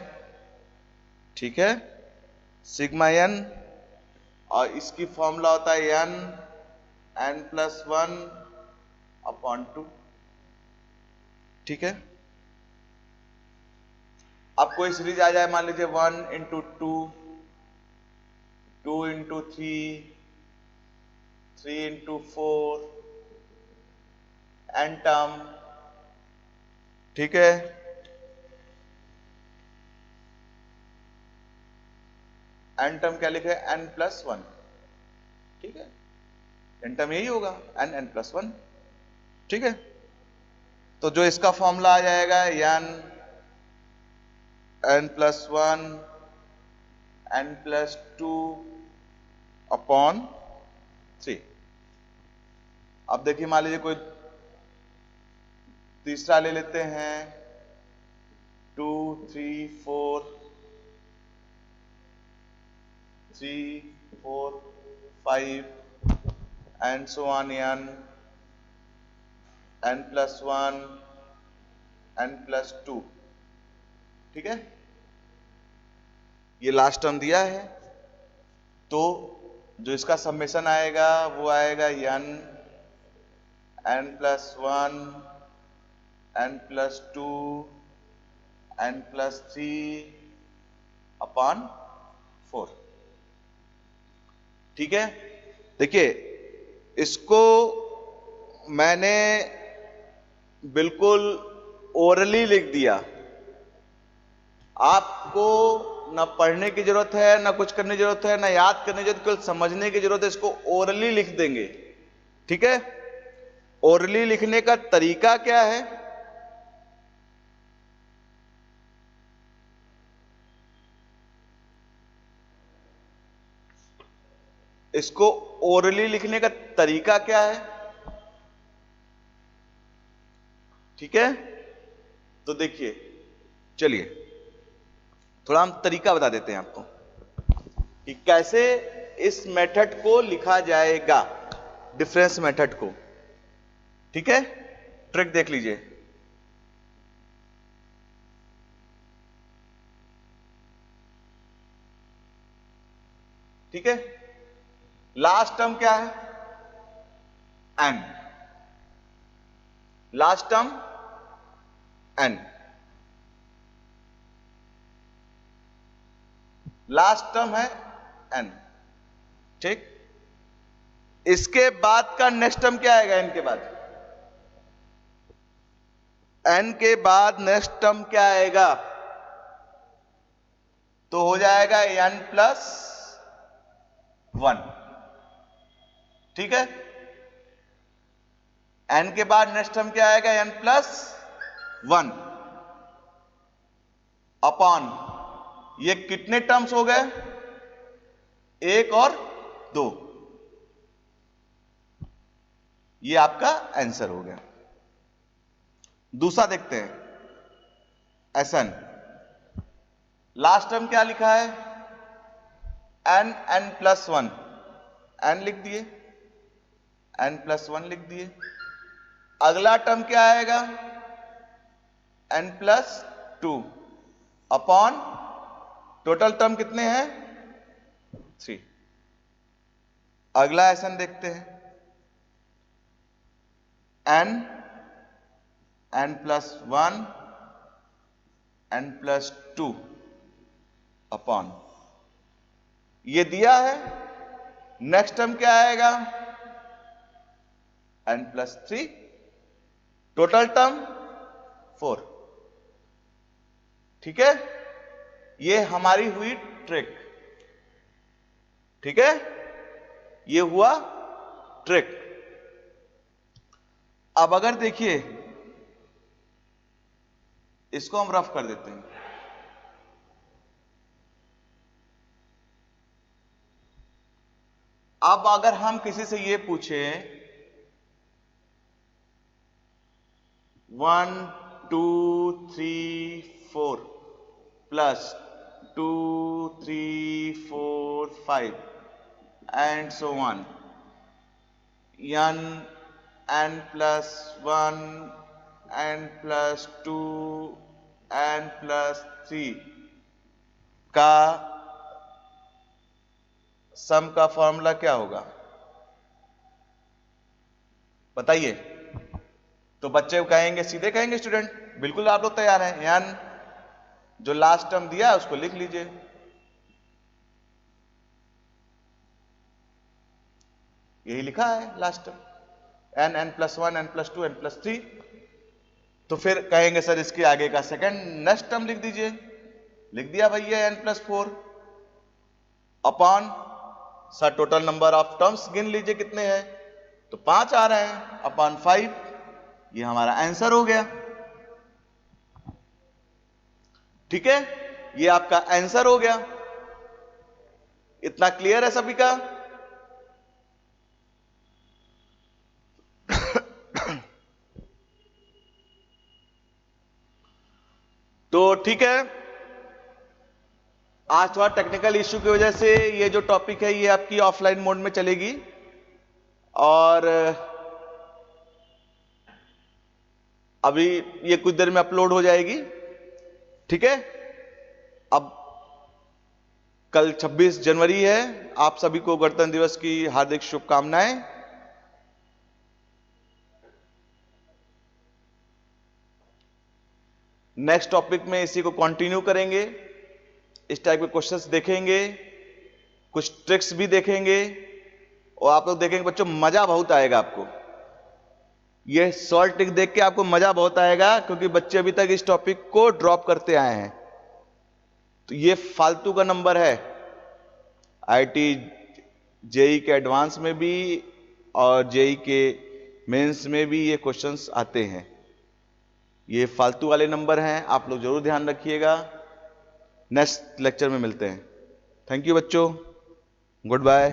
ठीक है, सिग्मा एन, और इसकी फॉर्मूला होता है N plus one upon two. ठीक है, अब कोई सीरीज आ जाए, मान लीजिए 1 into 2, 2 into 3, 3 into 4, N term, ठीक है, एन टर्म क्या लिखे, एन प्लस वन, ठीक है, एन टर्म यही होगा, एन प्लस वन, ठीक है। तो जो इसका फॉर्मूला आ जाएगा N plus one N plus two upon 3। अब देखिए मान लीजिए कोई तीसरा ले लेते हैं, 2 3 4 3 4 5 and so on an, n+1 n+2, ठीक है, ये लास्ट टर्म दिया है, तो जो इसका समेशन आएगा वो आएगा n+1 n+2 n+3/4, ठीक है। देखिए इसको मैंने बिल्कुल ओरली लिख दिया, आपको ना पढ़ने की जरूरत है, ना कुछ करने की जरूरत है, ना याद करने की जरूरत, केवल समझने की जरूरत है। इसको ओरली लिख देंगे, ठीक है। ओरली लिखने का तरीका क्या है, इसको ओरली लिखने का तरीका क्या है, ठीक है। तो देखिए, चलिए थोड़ा हम तरीका बता देते हैं आपको कि कैसे इस मेथड को लिखा जाएगा, डिफरेंस मेथड को, ठीक है। ट्रिक देख लीजिए, ठीक है। लास्ट टर्म क्या है, n, last term n, last term है n, ठीक। इसके बाद का नेक्स्ट टर्म क्या आएगा, n के बाद, n के बाद नेक्स्ट टर्म क्या आएगा, तो हो जाएगा n+1, ठीक है। n के बाद नेक्स्ट टर्म क्या आएगा, n+1 अपॉन, ये कितने टर्म्स हो गए, 1 और 2, ये आपका आंसर हो गया। दूसरा देखते हैं, Sn, लास्ट टर्म क्या लिखा है, n+1, n लिख दिए, n+1 लिख दिए। अगला टर्म क्या आएगा, n+2 अपॉन, टोटल टर्म कितने हैं, 3। अगला Sn देखते हैं, n+1 n+2 अपॉन, ये दिया है। नेक्स्ट टर्म क्या आएगा, n+3, टोटल टर्म 4, ठीक है। ये हमारी हुई ट्रिक, ठीक है, ये हुआ ट्रिक। अब अगर देखिए, इसको हम रफ कर देते हैं, अब अगर हम किसी से ये पूछें 1 2 3 4 plus 2 3 4 5 and so on, n+1 n+2 n+3 का सम का फॉर्मूला क्या होगा, बताइए। तो बच्चे कहेंगे, सीधे कहेंगे स्टूडेंट, बिल्कुल आप लोग तैयार हैं, n जो लास्ट टर्म दिया है उसको लिख लीजिए, यही लिखा है last term, n+1 n+2 n+3। तो फिर कहेंगे सर इसके आगे का सेकंड नेक्स्ट टर्म लिख दीजिए, लिख दिया भैया n+4 upon, sir total number of terms गिन लीजिए कितने हैं, तो 5 आ रहे हैं, अपॉन 5, ये हमारा आंसर हो गया, ठीक है। ये आपका आंसर हो गया। इतना क्लियर है सभी का? तो ठीक है, आज थोड़ा टेक्निकल इश्यू की वजह से ये जो टॉपिक है ये आपकी ऑफलाइन मोड में चलेगी, और अभी ये कुछ देर में अपलोड हो जाएगी, ठीक है। अब कल 26 जनवरी है, आप सभी को गणतंत्र दिवस की हार्दिक शुभकामनाएं। नेक्स्ट टॉपिक में इसी को कंटिन्यू करेंगे, इस टाइप के क्वेश्चंस देखेंगे, कुछ ट्रिक्स भी देखेंगे, और आप लोग देखेंगे बच्चों मजा बहुत आएगा आपको। ये सॉल्व ट्रिक देख के आपको मजा बहुत आएगा, क्योंकि बच्चे अभी तक इस टॉपिक को ड्रॉप करते आए हैं। तो ये फालतू का नंबर है, आईटी जेई के एडवांस में भी और जेई के मेंस में भी ये क्वेश्चंस आते हैं। ये फालतू वाले नंबर हैं, आप लोग जरूर ध्यान रखिएगा। नेक्स्ट लेक्चर में मिलते हैं। थैंक यू बच्चों, गुड बाय।